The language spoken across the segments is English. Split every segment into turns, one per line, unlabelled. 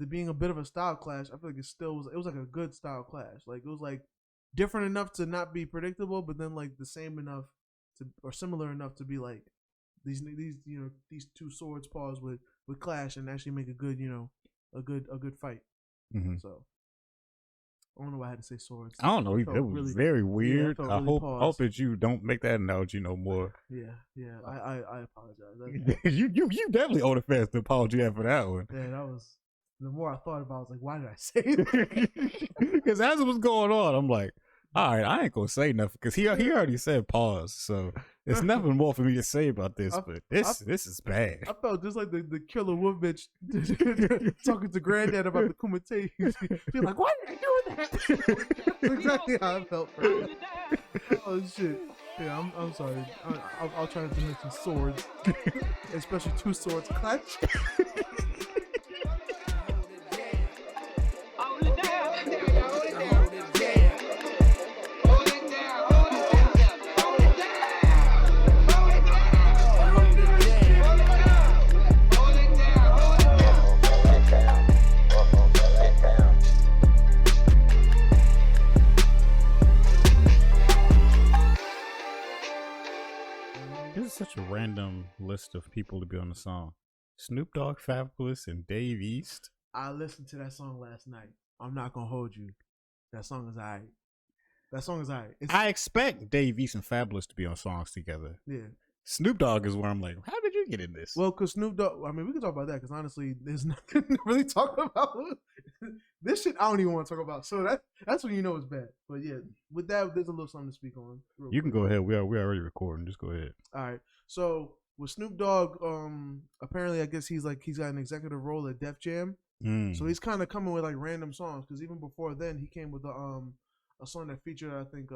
being a bit of a style clash, I feel like it was like a good style clash. Like it was like different enough to not be predictable, but then like the same enough to or similar enough to be like these two swords pause with clash and actually make a good a good fight. Mm-hmm. So I don't know why I had to say swords.
I don't know. It was really, very weird.
Yeah,
I hope that you don't make that analogy no more.
Yeah. I apologize.
you definitely owe the fans the apology after that one.
Yeah, that was. The more I thought about it, I was like, why did I say that?
Because as it was going on, I'm like, all right, I ain't gonna say nothing because he already said pause, so there's nothing more for me to say about this. But this is bad.
I felt just like the killer wolf bitch talking to granddad about the Kumite. She's like, why did I do that? That's exactly how I felt. Oh shit. Yeah, I'm sorry. I'll try not to mention swords, especially two swords clash.
Such a random list of people to be on the song. Snoop Dogg, Fabulous, and Dave East.
I listened to that song last night. I'm not gonna hold you. That song is alright.
I expect Dave East and Fabulous to be on songs together.
Yeah.
Snoop Dogg is where I'm like, how did you get in this?
Well, because Snoop Dogg, I mean, we can talk about that because honestly, there's nothing to really talk about. This shit, I don't even want to talk about. So that's when you know it's bad. But yeah, with that, there's a little something to speak on.
You can go ahead. We already recording. Just go ahead.
All right. So with Snoop Dogg, apparently, I guess he's got an executive role at Def Jam. So he's kind of coming with like random songs because even before then, he came with a song that featured I think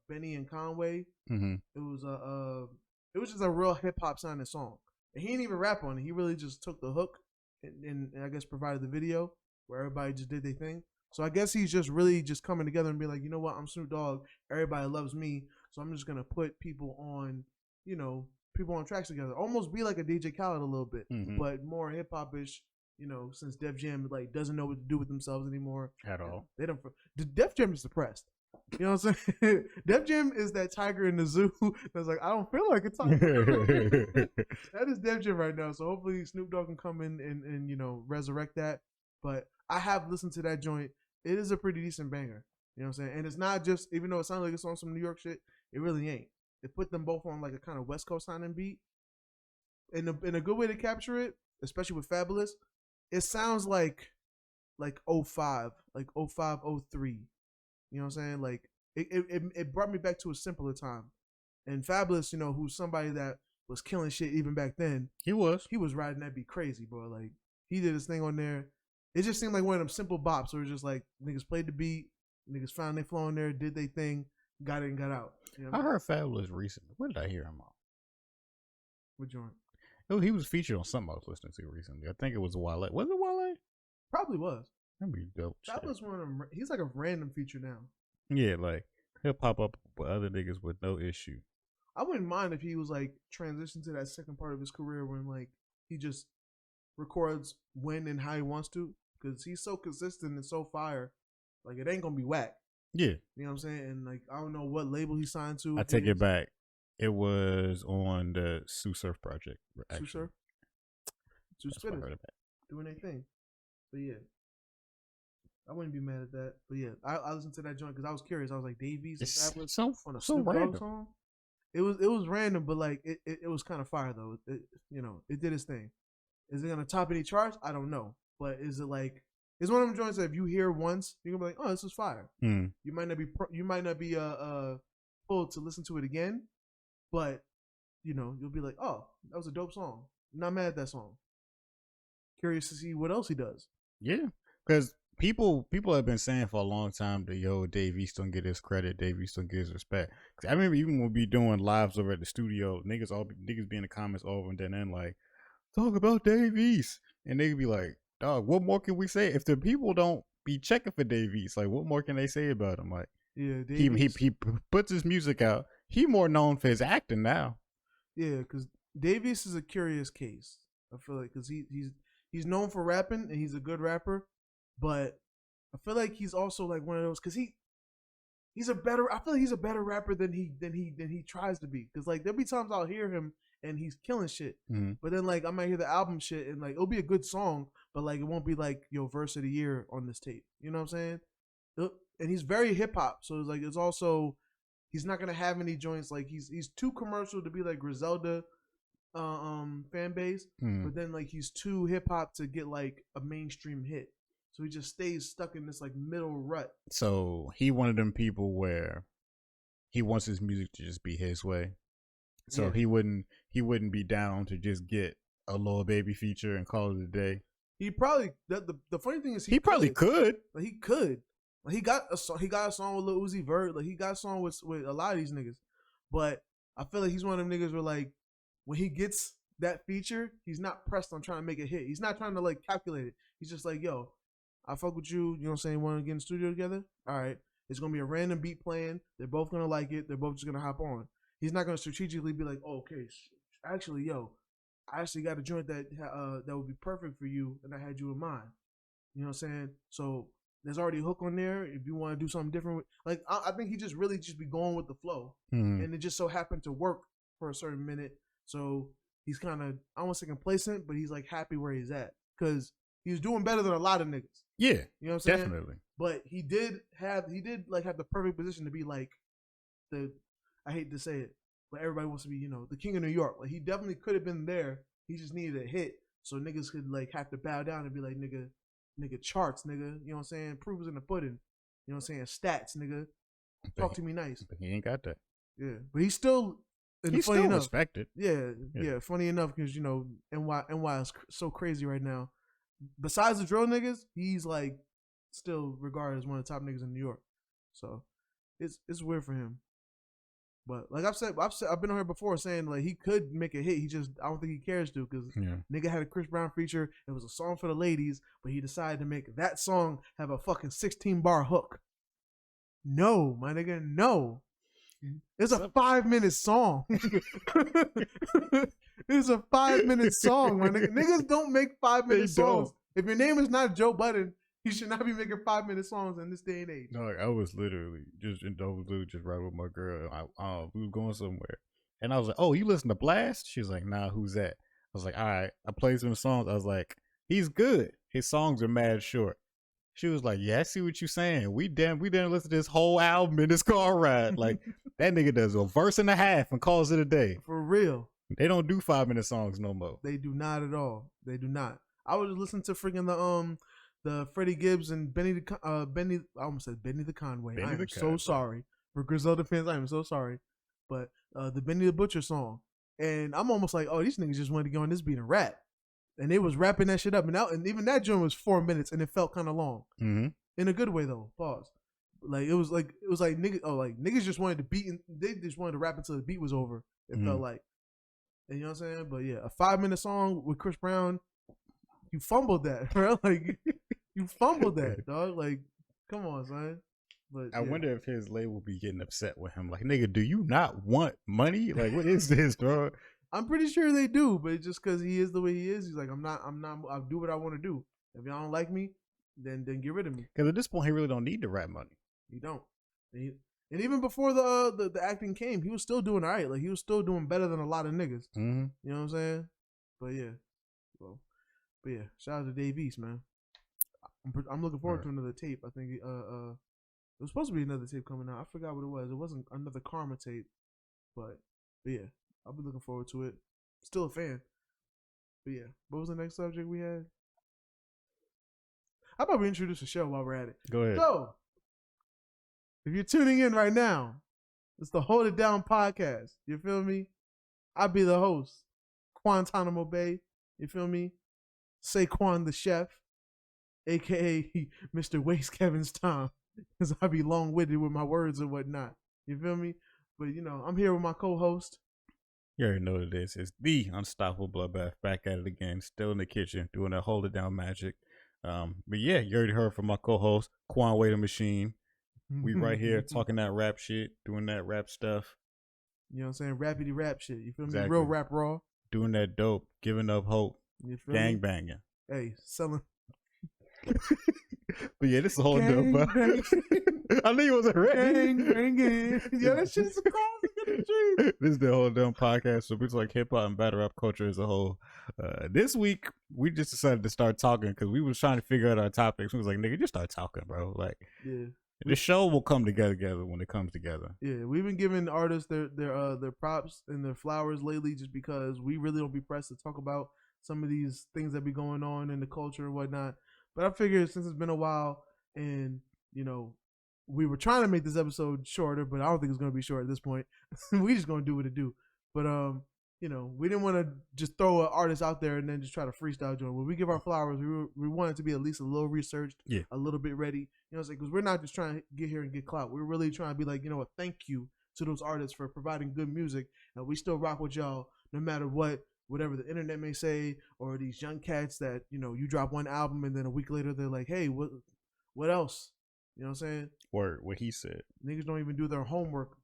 Benny and Conway. Mm-hmm. It was just a real hip hop sounding song. And he didn't even rap on it. He really just took the hook and I guess provided the video where everybody just did their thing. So I guess he's just really just coming together and be like, you know what, I'm Snoop Dogg. Everybody loves me. So I'm just going to put people on tracks together. Almost be like a DJ Khaled a little bit, but more hip hop-ish, since Def Jam like doesn't know what to do with themselves anymore.
At all.
They don't. Def Jam is depressed. You know what I'm saying? Def Jam is that tiger in the zoo that's like, I don't feel like a tiger. That is Def Jam right now. So hopefully Snoop Dogg can come in and resurrect that. But I have listened to that joint. It is a pretty decent banger. You know what I'm saying? And it's not just, even though it sounds like it's on some New York shit, it really ain't. They put them both on like a kind of West Coast sounding beat. In a good way to capture it, especially with Fabulous, it sounds like 05, like 05, 03. You know what I'm saying? Like it brought me back to a simpler time. And Fabulous, who's somebody that was killing shit even back then. He was riding that beat crazy, bro. Like he did his thing on there. It just seemed like one of them simple bops where it's just like niggas played the beat, niggas found their flow in there, did their thing, got it and got out. You know
I heard Fabulous recently. What did I hear him on?
What joint?
Oh, he was featured on something I was listening to recently. I think it was Wale. Was it Wale?
Probably was.
That'd be dope.
That was one of them. He's like a random feature now.
Yeah, like he'll pop up with other niggas with no issue.
I wouldn't mind if he was like transitioned to that second part of his career when like he just records when and how he wants to, because he's so consistent and so fire. Like it ain't gonna be whack. Yeah, you know what I'm saying. And like I don't know what label he signed to.
I take it back. It was on the Sue Surf project.
Sue Surf. Sue Spitters doing their thing. So yeah. I wouldn't be mad at that, but yeah, I listened to that joint because I was curious. I was like, Davies and Fabulous on a Snoop Dogg song. It was random, but like it was kind of fire though. It did its thing. Is it gonna top any charts? I don't know, but is it like it's one of them joints that if you hear once, you're gonna be like, oh, this is fire. You might not be pulled to listen to it again, but you'll be like, oh, that was a dope song. I'm not mad at that song. Curious to see what else he does.
Yeah, because People have been saying for a long time that Dave East don't get his credit, Dave East don't get his respect. Cause I remember even when we be doing lives over at the studio, niggas be in the comments over and then like, talk about Dave East, and they be like, dog, what more can we say? If the people don't be checking for Dave East, like what more can they say about him? Like, yeah, he puts his music out. He more known for his acting now.
Yeah, because Dave East is a curious case. I feel like because he's known for rapping and he's a good rapper, but I feel like he's also like one of those because he's a better. I feel like he's a better rapper than he tries to be. Because like there'll be times I'll hear him and he's killing shit, but then like I might hear the album shit and like it'll be a good song, but like it won't be like verse of the year on this tape. You know what I'm saying? And he's very hip hop, so it's like it's also he's not gonna have any joints like he's too commercial to be like Griselda fan base, but then like he's too hip hop to get like a mainstream hit. So he just stays stuck in this like middle rut.
So he one of them people where he wants his music to just be his way. So he wouldn't be down to just get a Lil Baby feature and call it a day.
He probably the funny thing is
he probably could.
Like he could. Like he got a song with Lil Uzi Vert. Like he got a song with a lot of these niggas. But I feel like he's one of them niggas where like when he gets that feature, he's not pressed on trying to make a hit. He's not trying to like calculate it. He's just like, yo, I fuck with you. You know what I'm saying? Want to get in the studio together? All right. It's going to be a random beat playing. They're both going to like it. They're both just going to hop on. He's not going to strategically be like, oh, okay, actually, yo, I actually got a joint that would be perfect for you, and I had you in mind. You know what I'm saying? So there's already a hook on there. If you want to do something different, like I think he just really just be going with the flow, and it just so happened to work for a certain minute. So he's kind of, I don't want to say complacent, but he's like happy where he's at because he was doing better than a lot of niggas.
Yeah,
you know what I'm saying?
Definitely.
But he did have the perfect position to be like I hate to say it, but everybody wants to be, the king of New York. Like he definitely could have been there. He just needed a hit, so niggas could like have to bow down and be like, nigga charts, nigga. You know what I'm saying? Proof is in the pudding. You know what I'm saying? Stats, nigga. Talk to me nice.
But he ain't got that.
Yeah, but he's still.
He's still respected.
Yeah, funny enough because NY is so crazy right now. Besides the drill niggas, he's like still regarded as one of the top niggas in New York. So it's weird for him. But like I've been on here before saying like he could make a hit. I don't think he cares to because nigga had a Chris Brown feature. It was a song for the ladies, but he decided to make that song have a fucking 16-bar hook. No, my nigga, no. It's a 5-minute song. It's a 5-minute song, my nigga. Niggas don't make 5-minute songs. If your name is not Joe Budden, you should not be making 5-minute songs in this day and age.
No, I was literally just riding with my girl. We were going somewhere, and I was like, "Oh, you listen to Blast?" She was like, "Nah, who's that?" I was like, "All right." I played some songs. I was like, "He's good. His songs are mad short." She was like, "Yeah, I see what you're saying. We didn't listen to this whole album in this car ride. Like that nigga does a verse and a half and calls it a day.
For real.
They don't do 5-minute songs no more.
They do not at all. They do not. I was listening to freaking the Freddie Gibbs and Benny I almost said Benny the Conway. I am so sorry for Griselda fans. I am so sorry, but the Benny the Butcher song, and I'm almost like, oh, these niggas just wanted to go on this beat and rap. And they was rapping that shit up, and even that joint was 4 minutes, and it felt kind of long, in a good way though. Pause. Like it was like niggas just wanted to beat, and they just wanted to rap until the beat was over. It felt like, and you know what I'm saying. But yeah, a 5-minute song with Chris Brown, you fumbled that, bro. Like you fumbled that, dog. Like, come on, son. But
I wonder if his label be getting upset with him. Like, nigga, do you not want money? Like, what is this, dog?
I'm pretty sure they do, but just because he is the way he is, he's like, I'll do what I want to do. If y'all don't like me, then get rid of me.
Because at this point, he really don't need the rap money.
He don't. And even before the acting came, he was still doing all right. Like, he was still doing better than a lot of niggas. You know what I'm saying? But yeah. Shout out to Dave East, man. I'm looking forward to another tape. I think it was supposed to be another tape coming out. I forgot what it was. It wasn't another Karma tape, but yeah. I'll be looking forward to it. Still a fan. But yeah. What was the next subject we had? How about we introduce the show while we're at it?
Go ahead.
So, if you're tuning in right now, it's the Hold It Down podcast. You feel me? I'll be the host. Guantanamo Bay. You feel me? Saquon the chef. A.K.A. Mr. Waste Kevin's Tom. Because I be long-winded with my words and whatnot. You feel me? But, I'm here with my co-host.
You already know what it is. It's the unstoppable Bloodbath back at it again, still in the kitchen, doing that hold it down magic. But yeah, you already heard from my co-host, Quan the Machine. We right here talking that rap shit, doing that rap stuff.
You know what I'm saying? Rappity rap shit. You feel me? Real rap raw.
Doing that dope, giving up hope, gang banging.
Hey, selling.
But yeah, this is a whole
Gang,
dumb.
bang.
I knew you wasn't ready.
Gang. Yeah, that shit is a classic in the street.
This is the whole dumb podcast. So it's like hip hop and battle rap culture as a whole. This week we just decided to start talking because we was trying to figure out our topics. We was like, nigga, just start talking, bro. Like,
Yeah.
the show will come together when it comes together.
Yeah, we've been giving artists their props and their flowers lately, just because we really don't be pressed to talk about some of these things that be going on in the culture and whatnot. But I figured since it's been a while, and we were trying to make this episode shorter, but I don't think it's gonna be short at this point. We just gonna do what it do. But we didn't want to just throw an artist out there and then just try to freestyle join. When we give our flowers, we want it to be at least a little researched, a little bit ready. You know what I'm saying? Because we're not just trying to get here and get clout. We're really trying to be like, thank you to those artists for providing good music, and we still rock with y'all no matter whatever the internet may say, or these young cats that you drop one album and then a week later they're like, hey, what else? You know what I'm saying?
Word, what he said.
Niggas don't even do their homework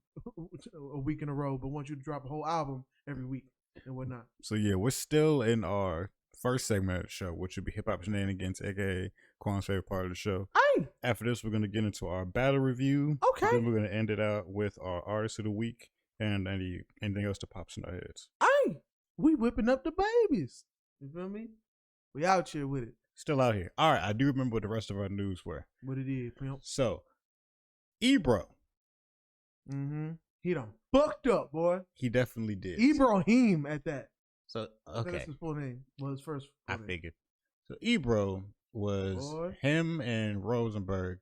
a week in a row, but want you to drop a whole album every week and whatnot.
So yeah, we're still in our first segment of the show, which would be Hip Hop Shenanigans, aka Quan's favorite part of the show.
Hey!
After this, we're going to get into our battle review.
Okay.
Then we're going to end it out with our artist of the week and anything else that pops in our heads.
Hey! We whipping up the babies. You feel me? We out here with it.
Still out here. All right, I do remember what the rest of our news were.
What it is, pimp.
So, Ebro.
Mm-hmm. He done fucked up, boy.
He definitely did.
Ibrahim at that.
So,
I think that's his full name. Well, his first full name.
Figured. So, Ebro was, him and Rosenberg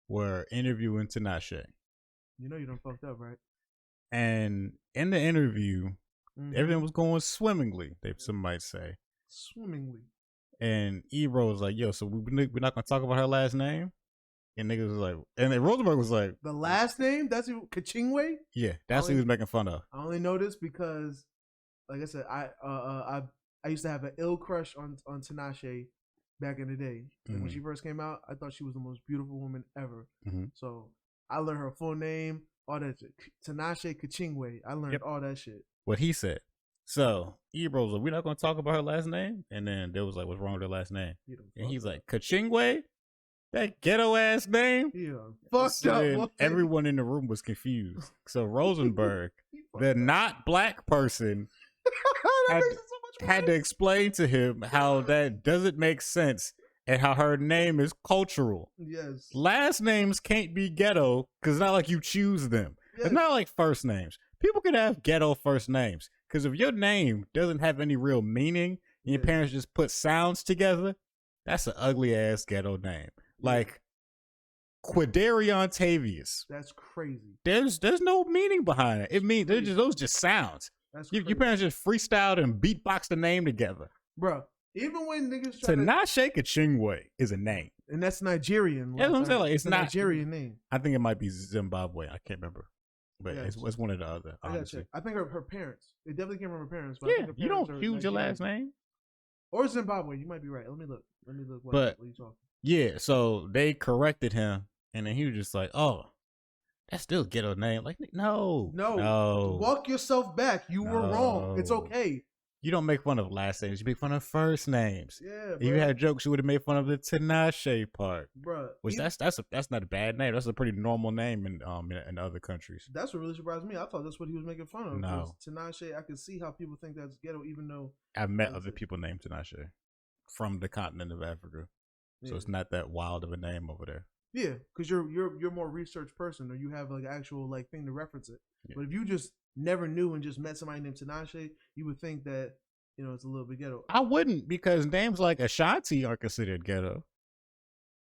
were interviewing Tinashe.
You know you done fucked up, right?
And in the interview, everything was going swimmingly, some might say.
Swimmingly.
And Ebro was like, yo, so we're not going to talk about her last name? And niggas was like, and then Rosenberg was like,
the last name? That's Kachingwe?
Yeah, that's what he was making fun of.
I only know this because, like I said, I used to have an ill crush on Tinashe back in the day. Like when she first came out, I thought she was the most beautiful woman ever. So I learned her full name, all that shit. Tinashe Kachingwe. I learned all that shit.
What he said. So Ebro was like, we're not going to talk about her last name? And then they was like, what's wrong with her last name? And he's like, Kachingwe? That ghetto ass name?
Yeah. Fucked up.
Everyone in the room was confused. So Rosenberg, the not black person, had to explain to him how that doesn't make sense and how her name is cultural.
Yes.
Last names can't be ghetto because it's not like you choose them. Yes. It's not like first names. People can have ghetto first names because if your name doesn't have any real meaning and your parents just put sounds together, that's an ugly ass ghetto name. Like Quidarion Tavius.
That's crazy.
There's no meaning behind it. It means those just sounds. Your parents just freestyled and beatboxed the name together.
Bro, even when niggas try
Tinashe Kachingwe is a name.
And that's Nigerian.
That's what I'm saying. Like, it's not
Nigerian name.
I think it might be Zimbabwe. I can't remember. But it's one or the other, honestly.
I think her parents. It definitely came from her parents. But
yeah,
I think her
you
parents
don't choose your last name.
Or Zimbabwe. You might be right. Let me look. What you talking?
Yeah, so they corrected him, and then he was just like, "Oh, that's still a ghetto name." Like, no.
Walk yourself back. You were wrong. It's okay.
You don't make fun of last names. You make fun of first names.
Yeah, bro.
If you had jokes, you would have made fun of the Tinashe part,
bro.
Which that's not a bad name. That's a pretty normal name in other countries.
That's what really surprised me. I thought that's what he was making fun of.
No,
Tinashe. I can see how people think that's ghetto, even though
I've met other people named Tinashe from the continent of Africa. So it's not that wild of a name over there. Yeah,
because you're more research person, or you have like actual like thing to reference it. Yeah. But if you just never knew and just met somebody named Tinashe, you would think that it's a little bit ghetto.
I wouldn't, because names like Ashanti are considered ghetto.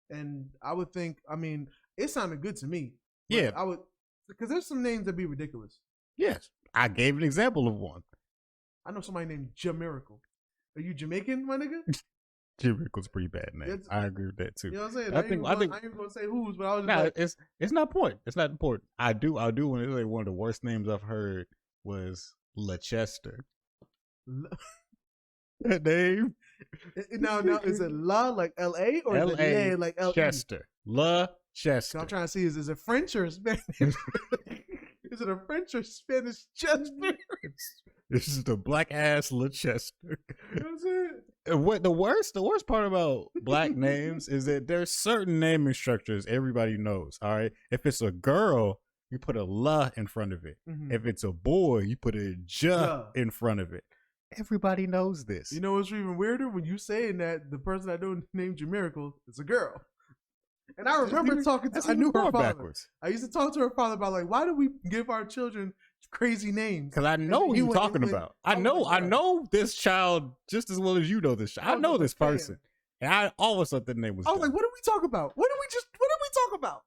And I would think, I mean, it sounded good to me.
Yeah,
I would, because there's some names that be ridiculous.
Yes, I gave an example of one.
I know somebody named Jamiracle. Are you Jamaican, my nigga?
Jamiracle's a pretty bad name. I agree with that too.
You know what I'm saying? I think I ain't even gonna say whose, but I was just like,
it's not important. It's not important. I do want to say one of the worst names I've heard was Leicester. That name.
Now is it La like L-A or is it Le like L-E?
Chester. Leicester.
I'm trying to see is it French or Spanish? Is it a French or Spanish Chester?
This is the black ass Leicester.
You know what I'm saying?
What the worst part about black names is that there's certain naming structures everybody knows. All right, if it's a girl, you put a "la" in front of it.
Mhm.
If it's a boy, you put a "ja" in front of it. Everybody knows this.
You know what's even weirder? When you saying that the person I know named Jamirical is a girl. And I remember talking to, I knew her father. Backwards. I used to talk to her father about like, why do we give our children crazy names?
Because I know what you're talking about. I know this child just as well as you know this child. I know this person. And I always thought the name was.
I was like, what did we talk about? What did we talk about?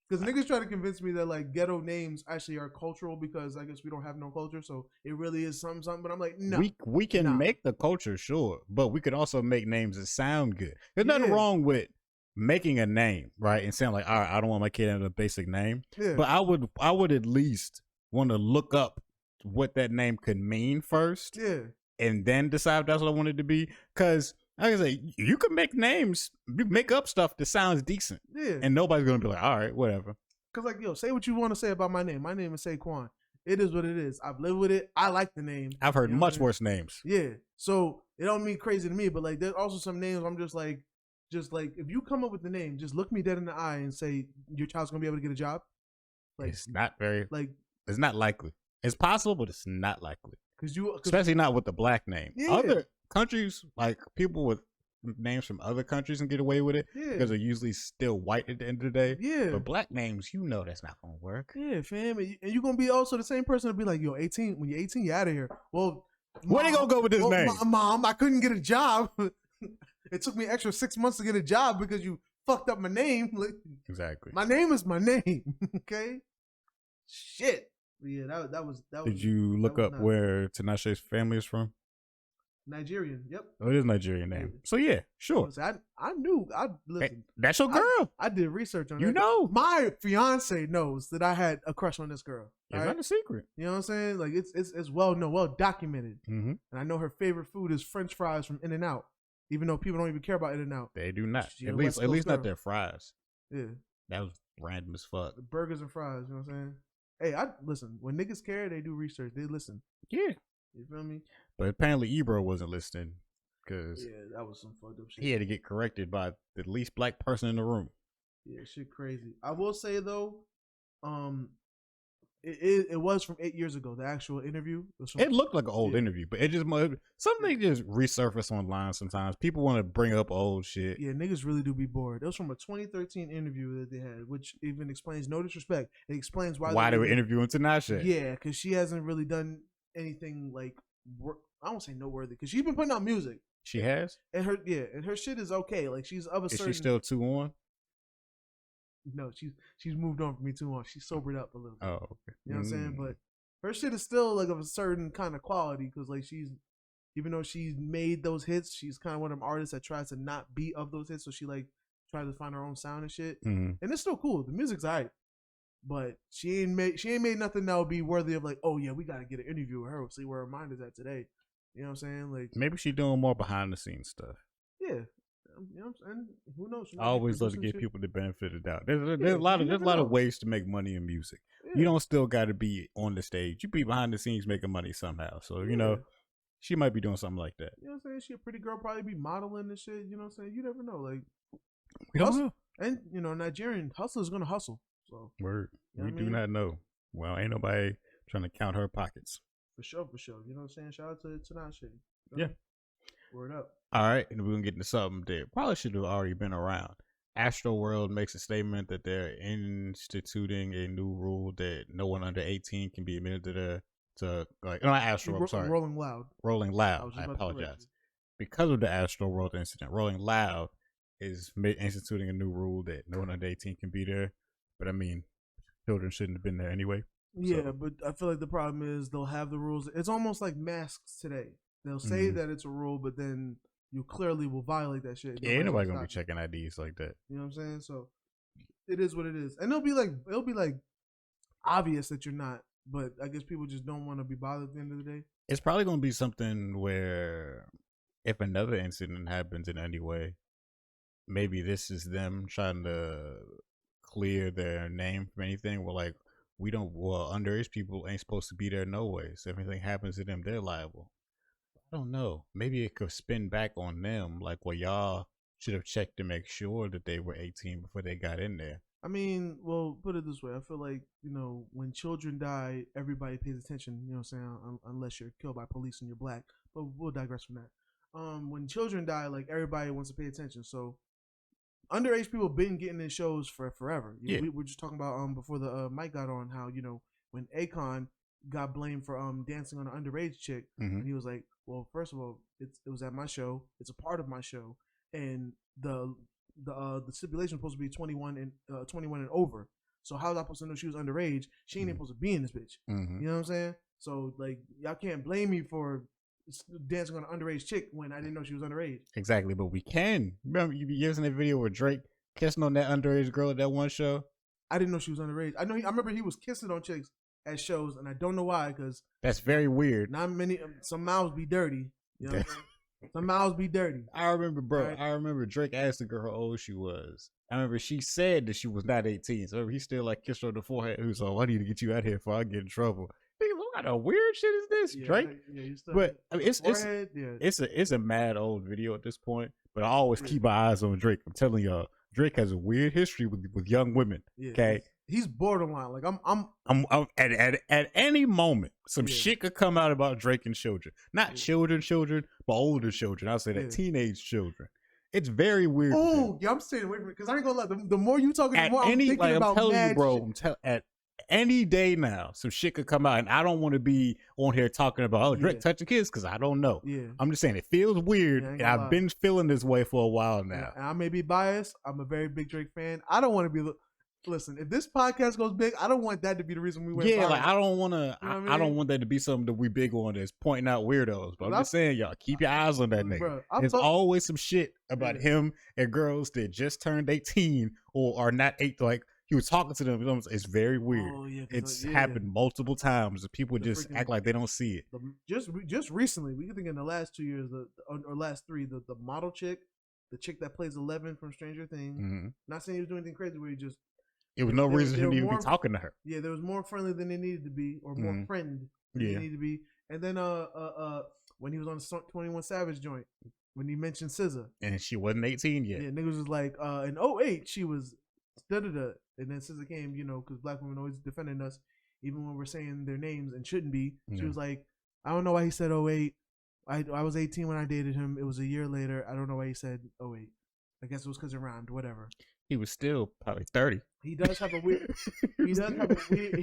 Because niggas try to convince me that like ghetto names actually are cultural because I guess we don't have no culture, so it really is something. But I'm like, no.
We can make the culture, sure, but we could also make names that sound good. There's nothing wrong with making a name, right, and saying like, all right, I don't want my kid to have a basic name, but I would at least want to look up what that name could mean first, and then decide if that's what I want it to be. Because like I say, you can make names, you make up stuff that sounds decent, and nobody's gonna be like, all right, whatever.
Because like, yo, say what you want to say about my name. My name is Quan. It is what it is. I've lived with it. I like the name.
I've heard much worse names.
Yeah, so it don't mean crazy to me, but like, there's also some names I'm just like, if you come up with the name, just look me dead in the eye and say your child's gonna be able to get a job.
Like, it's not very it's not likely. It's possible, but it's not likely. Especially not with the black name. Other countries, like people with names from other countries can get away with it because they're usually still white at the end of the day. Yeah. But black names, that's not gonna work.
Yeah, fam. And you're gonna be also the same person to be like, yo, 18. When you're 18, you're out of here. Well,
where they gonna go with this name?
Mom, I couldn't get a job. It took me extra 6 months to get a job because you fucked up my name.
Exactly.
My name is my name. Okay. Shit. But yeah, that was.
Did you look up where Tinashe's family is from?
Nigerian. Yep.
Oh, it is a Nigerian name. So yeah, sure.
I knew. Listen.
Hey, that's your girl.
I did research on that.
You know,
my fiance knows that I had a crush on this girl.
It's not a secret.
You know what I'm saying? Like it's well known, well documented. Mm-hmm. And I know her favorite food is French fries from In-N-Out. Even though people don't even care about In-N-Out.
They do not. At least not their fries. Yeah. That was random as fuck.
The burgers and fries, you know what I'm saying? Hey, listen. When niggas care, they do research. They listen.
Yeah.
You feel me?
But apparently Ebro wasn't listening because
that was some fucked up shit.
He had to get corrected by the least black person in the room.
Yeah, shit crazy. I will say though, it was from 8 years ago. The actual interview.
It looked like an old interview, but it just something just resurface online sometimes. People want to bring up old shit.
Yeah, niggas really do be bored. It was from a 2013 interview that they had, which even explains, no disrespect, it explains why
they were interviewing Tinashe.
Yeah, because she hasn't really done anything like I don't say noteworthy because she's been putting out music.
She has,
and her shit is okay. Like she's of a certain.
Is she still 2 on?
No, she's moved on from me 2 on. She's sobered up a little bit.
Oh, okay.
You know what I'm saying? But her shit is still like of a certain kind of quality because like even though she made those hits, she's kind of one of them artists that tries to not be of those hits. So she like tries to find her own sound and shit, and it's still cool. The music's alright. But she ain't made nothing that would be worthy of like, oh yeah, we gotta get an interview with her. We'll see where her mind is at today. You know what I'm saying? Like
maybe she's doing more behind the scenes stuff.
Yeah, you know what I'm saying? Who knows?
I always love to give people the benefit of the doubt. There's a lot of ways to make money in music. Yeah. You don't still got to be on the stage. You be behind the scenes making money somehow. So you know, she might be doing something like that.
You know what I'm saying? She a pretty girl, probably be modeling and shit. You know what I'm saying? You never know. Like
we don't know.
And you know, Nigerian hustlers gonna hustle. So
word. We do not know. Well, ain't nobody trying to count her pockets.
For sure. You know what I'm saying? Shout out to Tinashe.
Yeah.
Word up.
All right, and we're gonna get into something that probably should have already been around. Astroworld makes a statement that they're instituting a new rule that no one under 18 can be admitted to not Astro. I'm sorry.
Rolling Loud.
Rolling Loud. I apologize. Because of the Astroworld incident, Rolling Loud is instituting a new rule that no one under 18 can be there. But I mean, children shouldn't have been there anyway.
Yeah, but I feel like the problem is they'll have the rules. It's almost like masks today. They'll say that it's a rule, but then you clearly will violate that shit.
Yeah, ain't nobody gonna be checking IDs like that.
You know what I'm saying? So it is what it is, and it'll be like obvious that you're not. But I guess people just don't want to be bothered at the end of the day.
It's probably gonna be something where if another incident happens in any way, maybe this is them trying to clear their name from anything. Well, underage people ain't supposed to be there no way. So if anything happens to them, they're liable. I don't know. Maybe it could spin back on them, like, well, y'all should have checked to make sure that they were 18 before they got in there.
I mean, well, put it this way. I feel like, when children die, everybody pays attention, you know what I'm saying? Unless you're killed by police and you're black. But we'll digress from that. When children die, like, everybody wants to pay attention. So underage people been getting in shows for forever. We were just talking about before the mic got on how, when Akon got blamed for dancing on an underage chick, and he was like, well, first of all, it was at my show. It's a part of my show. And the stipulation was supposed to be 21 and over. So how was I supposed to know she was underage? She ain't even supposed to be in this bitch. You know what I'm saying? So like, y'all can't blame me for dancing on an underage chick when I didn't know she was underage.
Exactly, but we can. Remember you using that video where Drake kissing on that underage girl at that one show?
I didn't know she was underage. I remember he was kissing on chicks at shows, and I don't know why, because
that's very weird.
Not many. Some mouths be dirty. You know what I'm saying? Some mouths be dirty.
I remember, bro. Right? I remember Drake asked the girl how old she was. I remember she said that she was not 18. So he still like kissed her on the forehead. He was like, I need to get you out here before I get in trouble. What kind of weird shit is this, Drake? But I mean, it's a mad old video at this point. But I always keep my eyes on Drake. I'm telling y'all, Drake has a weird history with young women. Okay.
He's borderline. Like
I'm at any moment, some shit could come out about Drake and children. Not children, but older children. I'll say that teenage children. It's very weird.
Oh, yeah, I'm staying away from it because I ain't gonna lie. The more you talking, the more I'm thinking about.
I'm telling you, bro. At any day now, some shit could come out, and I don't want to be on here talking about Drake touching kids because I don't know. I'm just saying it feels weird, and I've been feeling this way for a while now.
And I may be biased. I'm a very big Drake fan. I don't want to be. Listen, if this podcast goes big, I don't want that to be the reason we went viral.
Like I don't want to. I don't want that to be something that we big on that's pointing out weirdos. But I'm just saying, y'all keep your eyes on that nigga. Bro, there's always some shit about him and girls that just turned 18 or are not 8. Like he was talking to them. It's very weird. Oh, yeah, it's happened multiple times. People just act like they don't see it.
Just recently, we can think in the last 2 years, or last 3, the model chick, the chick that plays 11 from Stranger Things. Not saying he was doing anything crazy, where he just.
It was no reason for him to even be talking to her.
Yeah, there was more friendly than they needed to be, or more friend than they needed to be. And then when he was on the 21 Savage joint, when he mentioned SZA.
And she wasn't 18 yet.
Yeah, niggas was like, in 08, she was da-da-da. And then SZA came, because black women always defending us, even when we're saying their names and shouldn't be. She was like, I don't know why he said 08. I was 18 when I dated him. It was a year later. I don't know why he said 08. I guess it was because it rhymed, whatever.
He was still probably 30.
He does have a weird. He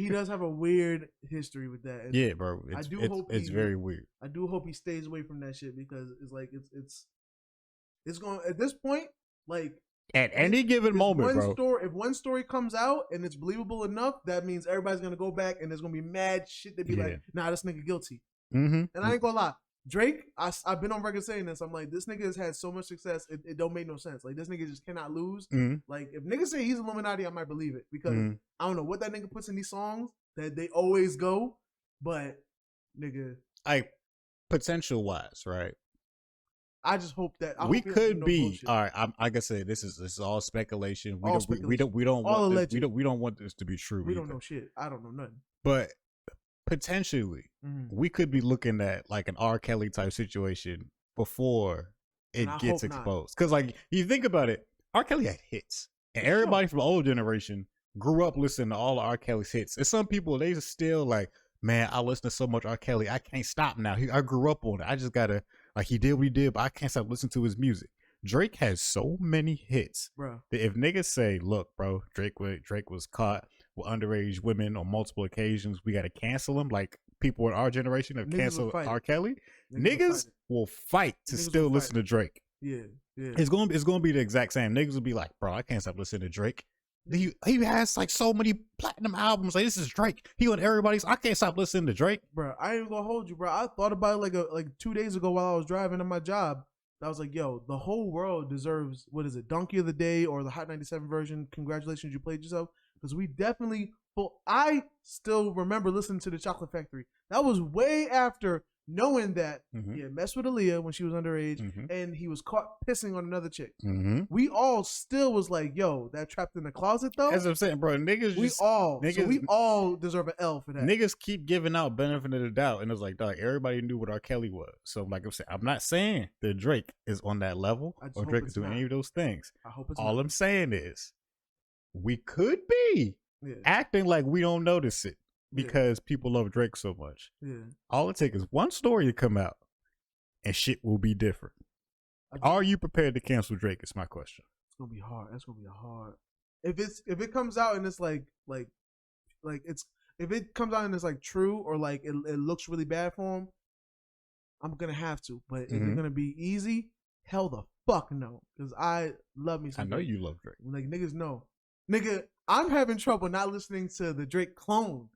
does have a weird history with that. And
yeah, bro. It's very weird.
I do hope he stays away from that shit because it's like it's going at this point. Like
at any given moment, bro.
If one story comes out and it's believable enough, that means everybody's gonna go back and there's gonna be mad shit to be like, nah, this nigga guilty. And I ain't gonna lie. Drake, I've been on record saying this. I'm like, this nigga has had so much success, it don't make no sense. Like, this nigga just cannot lose. Like, if niggas say he's Illuminati, I might believe it. Because I don't know what that nigga puts in these songs that they always go. But, nigga.
Like, potential-wise, right?
I just hope that.
We could be. All right, like I said, this is all speculation. We don't want this to be true.
We don't know shit. I don't know nothing.
But potentially, we could be looking at like an R. Kelly type situation before it gets exposed. Because like you think about it, R. Kelly had hits, and everybody from the old generation grew up listening to all of R. Kelly's hits. And some people, they just still like, man, I listen to so much R. Kelly, I can't stop now. I grew up on it. I just gotta like he did what he did, but I can't stop listening to his music. Drake has so many hits,
bro.
That if niggas say, look, bro, Drake was caught with underage women on multiple occasions, we got to cancel him. Like people in our generation have canceled R. Kelly. Niggas will fight to still listen to Drake.
Yeah.
It's gonna be the exact same. Niggas will be like, bro, I can't stop listening to Drake. He has like so many platinum albums. Like this is Drake. He on everybody's. I can't stop listening to Drake,
bro. I ain't gonna hold you, bro. I thought about it like 2 days ago while I was driving to my job. I was like, yo, the whole world deserves, what is it, Donkey of the Day or the Hot 97 version. Congratulations, you played yourself. Because we definitely, I still remember listening to the Chocolate Factory. That was way after knowing that he had messed with Aaliyah when she was underage, and he was caught pissing on another chick. We all still was like, yo, that trapped in the closet though.
As I'm saying, bro, we
all deserve an L for that.
Niggas keep giving out benefit of the doubt, and it's like, dog, everybody knew what R. Kelly was. So, like I'm saying, I'm not saying that Drake is on that level or Drake is doing any of those things.
I hope it's
all I'm saying is, we could be acting like we don't notice it. Because people love Drake so much. All it takes is one story to come out and shit will be different. Are you prepared to cancel Drake? Is my question.
It's gonna be hard. That's gonna be hard. If it comes out and it's like it's if it comes out and it's like true or like it looks really bad for him, I'm gonna have to. But is it gonna be easy? Hell the fuck no. Because I love me some
I know
Drake.
you love Drake.
Like niggas know. Nigga, I'm having trouble not listening to the Drake clone.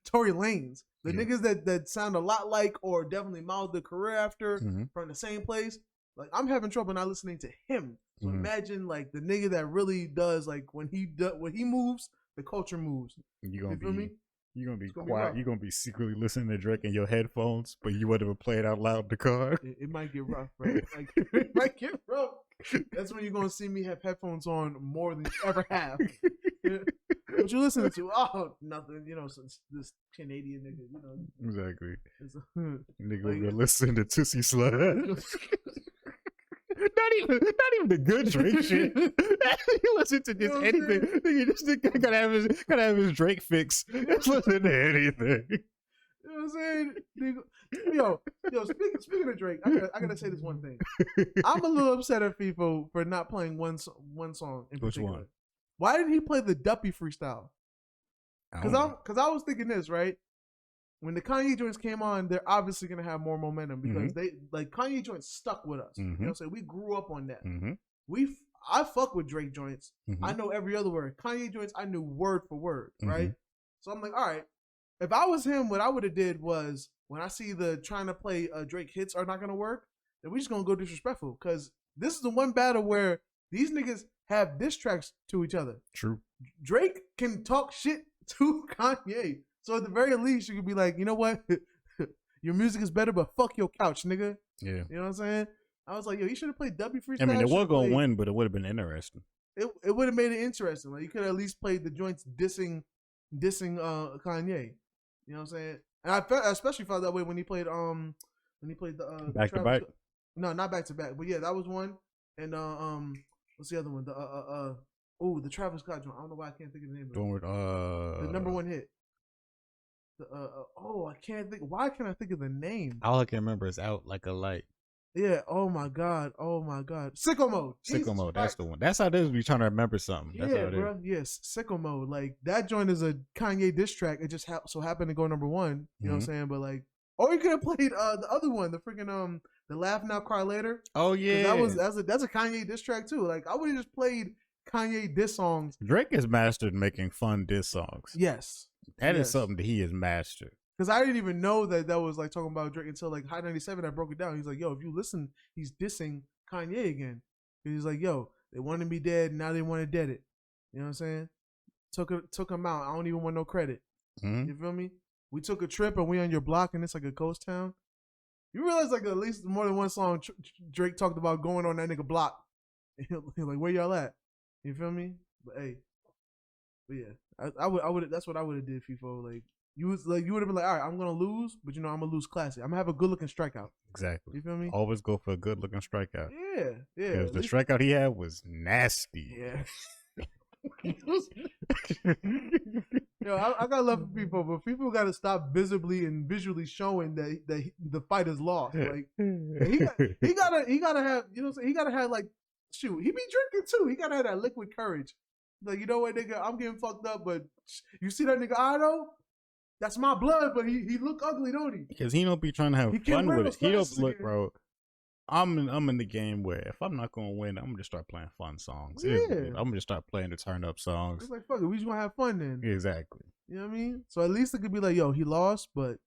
Tory Lanez, the niggas that sound a lot like or definitely modeled their career after from the same place. Like I'm having trouble not listening to him. So imagine like the nigga that really does like when he moves, the culture moves.
You feel me? You're gonna be quiet. You're gonna be secretly listening to Drake in your headphones, but you wouldn't even play it out loud in the car.
It might get rough, bro. Like, it might get rough. That's when you're gonna see me have headphones on more than you ever have. What you listening to? Oh, nothing. You know, since this Canadian nigga. You know,
exactly. Nigga like, gonna listen to Tootsie Slide. Not even the good Drake shit. You listen to just anything. Nigga, this nigga gotta have his Drake fix. Just listen to anything.
You know what I'm saying? Yo, speaking of Drake, I gotta say this one thing. I'm a little upset at FIFA for not playing one song in particular. Which one? Why didn't he play the Duppy freestyle? Because I was thinking this, right? When the Kanye joints came on, they're obviously gonna have more momentum because they like Kanye joints stuck with us. You know what I'm saying? We grew up on that. I fuck with Drake joints. I know every other word. Kanye joints, I knew word for word, right? So I'm like, all right. If I was him, what I would have did was when I see the trying to play Drake hits are not gonna work, then we just gonna go disrespectful because this is the one battle where these niggas have diss tracks to each other.
True.
Drake can talk shit to Kanye. So at the very least, you could be like, you know what? Your music is better, but fuck your couch, nigga. Yeah. You know what I'm saying? I was like, yo, you should have played W freestyle.
I mean, it was going to win, but it would have been interesting.
It would have made it interesting. Like, you could have at least played the joints dissing Kanye. You know what I'm saying? And I especially felt that way when he played the
back to back.
No, not back to back. But yeah, that was one. And what's the other one? The Travis Scott joint. I don't know why I can't think of the name of it. The number one hit. I can't think. Why can't I think of the name?
All I can remember is Out Like a Light.
Yeah. Oh my god. Sicko Mode.
Sicko Mode. That's the one. That's how it is. We trying to remember something. That's
yeah, bro. Yes. Sicko Mode. Like that joint is a Kanye diss track. It just so happened to go number one. You know what I'm saying? But like, or you could have played the other one, the freaking the Laugh Now Cry Later.
Oh yeah.
That's a Kanye diss track too. Like I would have just played Kanye diss songs.
Drake has mastered making fun diss songs.
Yes.
That is something that he has mastered.
Because I didn't even know that was like talking about Drake until like HID 97. I broke it down. He's like, yo, if you listen, he's dissing Kanye again. He's like, yo, they wanted me dead, now they want to dead it. You know what I'm saying? Took him out. I don't even want no credit. You feel me? We took a trip and we on your block and it's like a ghost town. You realize like at least more than one song Drake talked about going on that nigga block. Like, where y'all at? You feel me? But hey, yeah, I would. That's what I would have did, FIFO. Like you would have been like, all right, I'm gonna lose, but you know I'm gonna lose classy. I'm gonna have a good looking strikeout.
Exactly.
You feel me?
Always go for a good looking strikeout.
Yeah.
Because the strikeout he had was nasty.
Yeah. Yo, I got love for people, but people got to stop visibly and visually showing that the fight is lost. Like he gotta have, you know what I'm saying? He gotta have like, shoot, he be drinking too. He gotta have that liquid courage. Like, you know what, nigga, I'm getting fucked up, but you see that nigga Otto? That's my blood, but he look ugly, don't he?
Because he don't be trying to have fun with it. He don't look, bro. I'm in the game where if I'm not gonna win, I'm gonna just start playing fun songs. Yeah. I'm gonna just start playing the turn up songs.
It's like, fuck it, we just gonna have fun then.
Exactly.
You know what I mean? So at least it could be like, yo, he lost, but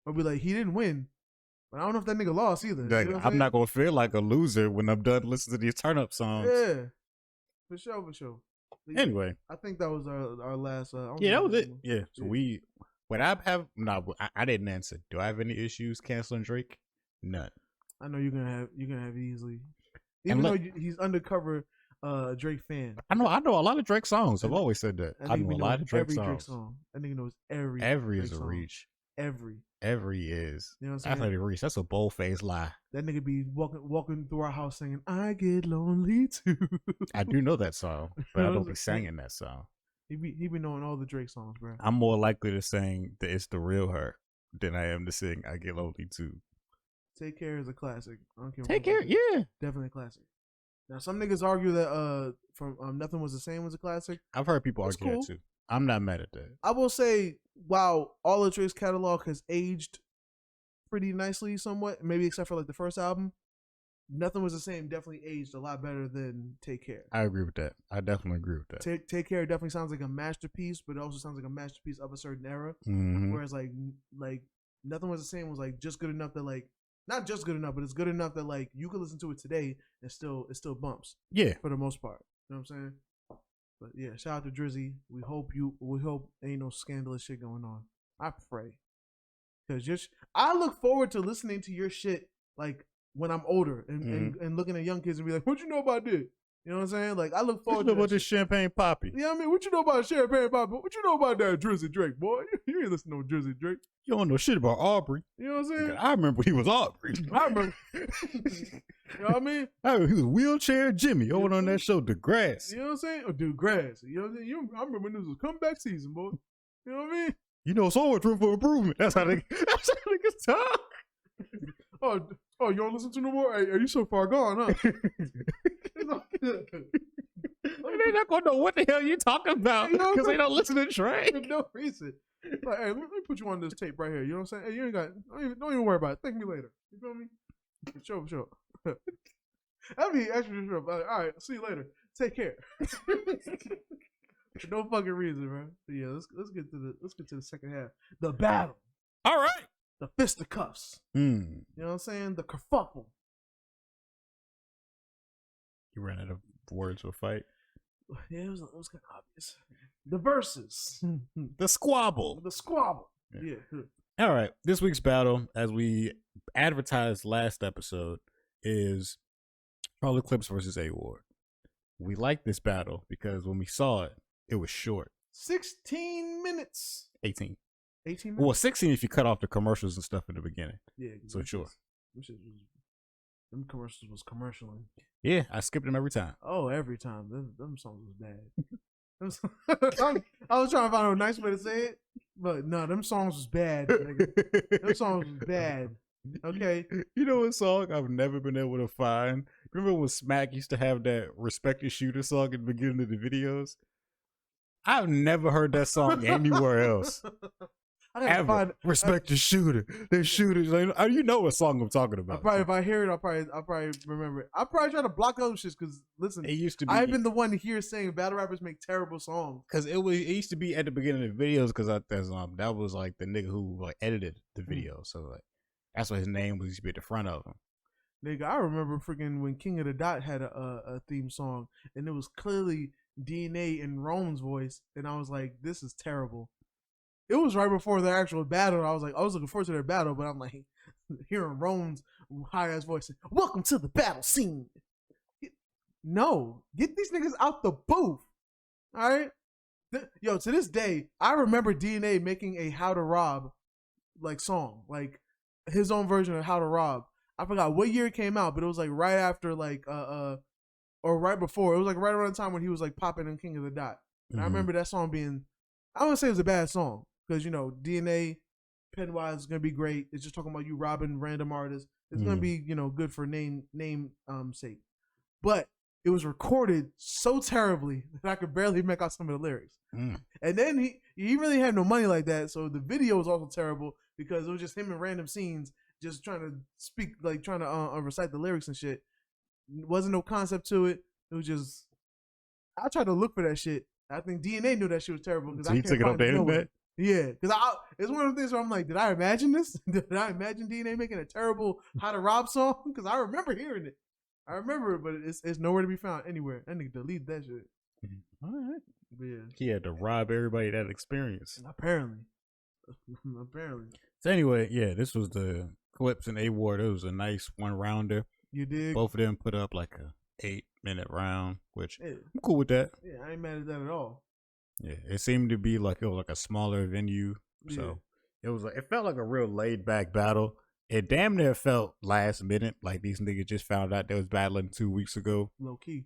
or be like, he didn't win. But I don't know if that nigga lost either.
Like,
you know
I'm not gonna feel like a loser when I'm done listening to these turn up songs.
Yeah. For sure.
Anyway.
I think that was our last
that was it. Yeah. So Would I have? No, I didn't answer. Do I have any issues canceling Drake? None.
I know you're gonna have easily, even though he's undercover Drake fan.
I know a lot of Drake songs. I've always said that. I know a lot of Drake songs.
I think he knows every.
Every
Drake
is a
song.
reach.
Every
is.
You know what I'm saying?
That's not a reach. That's a bold-faced lie.
That nigga be walking through our house singing, "I get lonely too."
I do know that song, but I don't be singing that song.
He be knowing all the Drake songs, bro.
I'm more likely to sing the "It's the Real Her" than I am to sing "I Get Lonely Too."
Take Care is a classic. I don't care.
Take Care, yeah,
definitely a classic. Now some niggas argue that from Nothing Was the Same was a classic.
I've heard people argue that too. I'm not mad at that.
I will say, while all of Drake's catalog has aged pretty nicely, somewhat, maybe except for like the first album, Nothing Was the Same definitely aged a lot better than Take Care.
I agree with that. I definitely agree with that.
Take Care definitely sounds like a masterpiece, but it also sounds like a masterpiece of a certain era.
Mm-hmm.
Whereas like Nothing Was the Same was like just good enough that like, not just good enough, but it's good enough that like you could listen to it today and it still bumps.
Yeah, for
the most part. You know what I'm saying? But yeah, shout out to Drizzy. We hope ain't no scandalous shit going on. I pray. Cause I look forward to listening to your shit like when I'm older and looking at young kids and be like, what you know about this? You know what I'm saying? Like I look forward
to about this Champagne Poppy.
Yeah, I mean, what you know about Champagne Poppy? What you know about that Drizzy Drake, boy? You ain't listen to no Drizzy Drake.
You don't know shit about Aubrey.
You know what I'm saying?
I remember he was Aubrey.
I remember. You know what I mean?
He was Wheelchair Jimmy over on that show, Degrassi.
You know what I'm saying? Or Degrassi. You know what I'm saying? I remember when this was comeback season, boy. You know what I mean?
You know, it's always room for improvement. That's how niggas talk.
Oh, you don't listen to no more? Hey, are you so far gone, huh?
They're not gonna know what the hell you talking about because they don't listen to Drake.
For no reason. Like, hey, let me put you on this tape right here. You know what I'm saying? Hey, you ain't got. Don't even worry about it. Thank me later. You feel me? Sure. That'd be extra sure. All right, see you later. Take care. For no fucking reason, bro. But yeah, let's get to the second half. The battle.
All right.
The fisticuffs. You know what I'm saying? The kerfuffle.
You ran out of words for fight.
Yeah, it was kind of obvious. The verses.
The squabble.
Yeah.
All right. This week's battle, as we advertised last episode, is Charlie Clips versus A-Ward. We liked this battle because when we saw it, it was short.
16 minutes.
18.
18 minutes?
Well, 16 if you cut off the commercials and stuff in the beginning.
Yeah.
So short.
Them commercials was commercialing.
Yeah, I skipped them every time.
Oh, every time. Them songs was bad. I was trying to find a nice way to say it, but no, them songs was bad. Nigga. Them songs was bad. Okay.
You know what song I've never been able to find? Remember when Smack used to have that Respect Your Shooter song at the beginning of the videos? I've never heard that song anywhere else. Respect the shooter. The shooters. Like, you know what song I'm talking about.
If I hear it, I'll probably remember it. I'll probably try to block those shits because listen,
it used to be.
I've been the one here saying battle rappers make terrible songs.
Because it used to be at the beginning of the videos because that was like the nigga who like edited the video. So like that's what his name was, used to be at the front of him.
Nigga, I remember freaking when King of the Dot had a theme song and it was clearly DNA in Rome's voice, and I was like, this is terrible. It was right before the actual battle. I was looking forward to their battle, but I'm like hearing Rome's high ass voice. Welcome to the battle scene. No, get these niggas out the booth. All right, yo. To this day, I remember DNA making a How to Rob like song, like his own version of How to Rob. I forgot what year it came out, but it was like right after or right before. It was like right around the time when he was like popping in King of the Dot. And I remember that song being, I don't want to say it was a bad song because, you know, DNA, pen-wise is going to be great. It's just talking about you robbing random artists. It's going to be, you know, good for name sake. But it was recorded so terribly that I could barely make out some of the lyrics. And then he really had no money like that. So the video was also terrible because it was just him in random scenes just trying to speak, like trying to recite the lyrics and shit. Wasn't no concept to it. It was just, I tried to look for that shit. I think DNA knew that shit was terrible.
So he took it off the internet?
Yeah, because it's one of the things where I'm like, did I imagine this? Did I imagine DNA making a terrible How to Rob song? Because I remember hearing it. I remember it, but it's nowhere to be found anywhere. I need to delete that shit.
All right.
But yeah.
He had to rob everybody that experience.
Apparently. Apparently.
So anyway, yeah, this was the Clips and A-Ward. It was a nice one rounder.
You dig?
Both of them put up like a 8-minute round, which
Yeah.
I'm cool with that.
Yeah, I ain't mad at that at all.
Yeah, it seemed to be like it was like a smaller venue, so it was like it felt like a real laid back battle. It damn near felt last minute, like these niggas just found out they was battling 2 weeks ago.
Low key.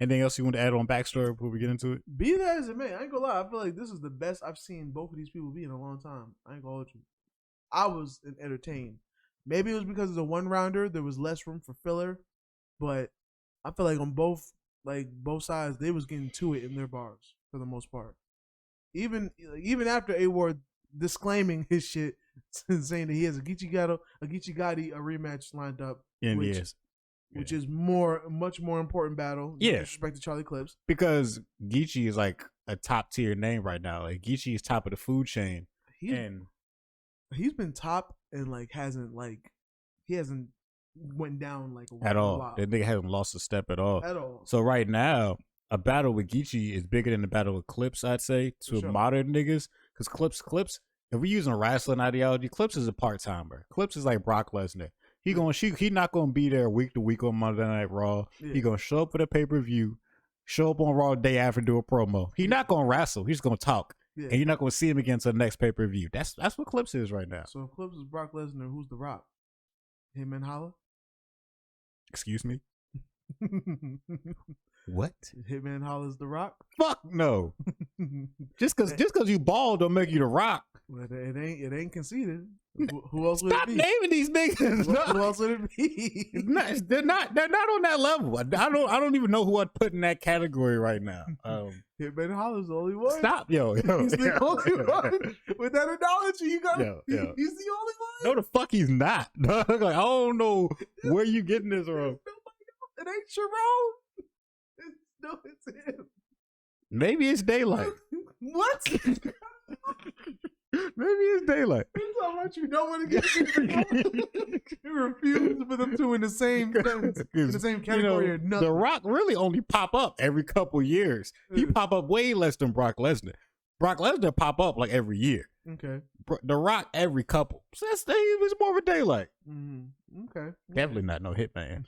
Anything else you want to add on backstory before we get into it?
Be that as it may, I ain't gonna lie. I feel like this is the best I've seen both of these people be in a long time. I ain't gonna hold you. I was entertained. Maybe it was because of the one rounder. There was less room for filler, but I feel like on both sides, they was getting to it in their bars for the most part. Even after A-Ward disclaiming his shit, saying that he has a Geechee Gotti rematch lined up. Which is much more important battle.
Yeah.
Disrespect to Charlie Clips.
Because Geechee is like a top tier name right now. Like Geechee is top of the food chain.
He's been top and hasn't went down
at all.
While.
That nigga hasn't lost a step at all.
At all.
So right now, a battle with Geechee is bigger than the battle with Clips, I'd say, to modern niggas. Because Clips, if we're using wrestling ideology, Clips is a part-timer. Clips is like Brock Lesnar. He not gonna be there week to week on Monday Night Raw. Yeah. He gonna show up for the pay-per-view, show up on Raw day after, do a promo. He not gonna wrestle. He's gonna talk. Yeah. And you're not gonna see him again until the next pay-per-view. That's what Clips is right now.
So if Clips is Brock Lesnar, who's The Rock? Him and Holla?
Excuse me? What?
Hitman Holla's The Rock?
Fuck no. just cause you bald don't make you The Rock.
Well, it ain't conceded. Who else would
Stop
it be?
naming these niggas.
Who else would it be?
They're not on that level. I don't even know who I'd put in that category right now.
Hitman Holla's the only one.
Stop, yo.
He's the only one. With that analogy, you got he's the only one.
No, the fuck he's not. Like, I don't know where you getting this from.
It ain't Jerome. It's him.
Maybe it's Daylight.
What?
Maybe it's Daylight.
How much you don't want to get You refuse to put them two in the same sentence, in the same category or nothing.
The Rock really only pop up every couple years. He pop up way less than Brock Lesnar. Brock Lesnar pop up like every year.
Okay.
The Rock every couple. So that's it's more of a Daylight.
Mm-hmm. Okay.
Definitely not no Hitman.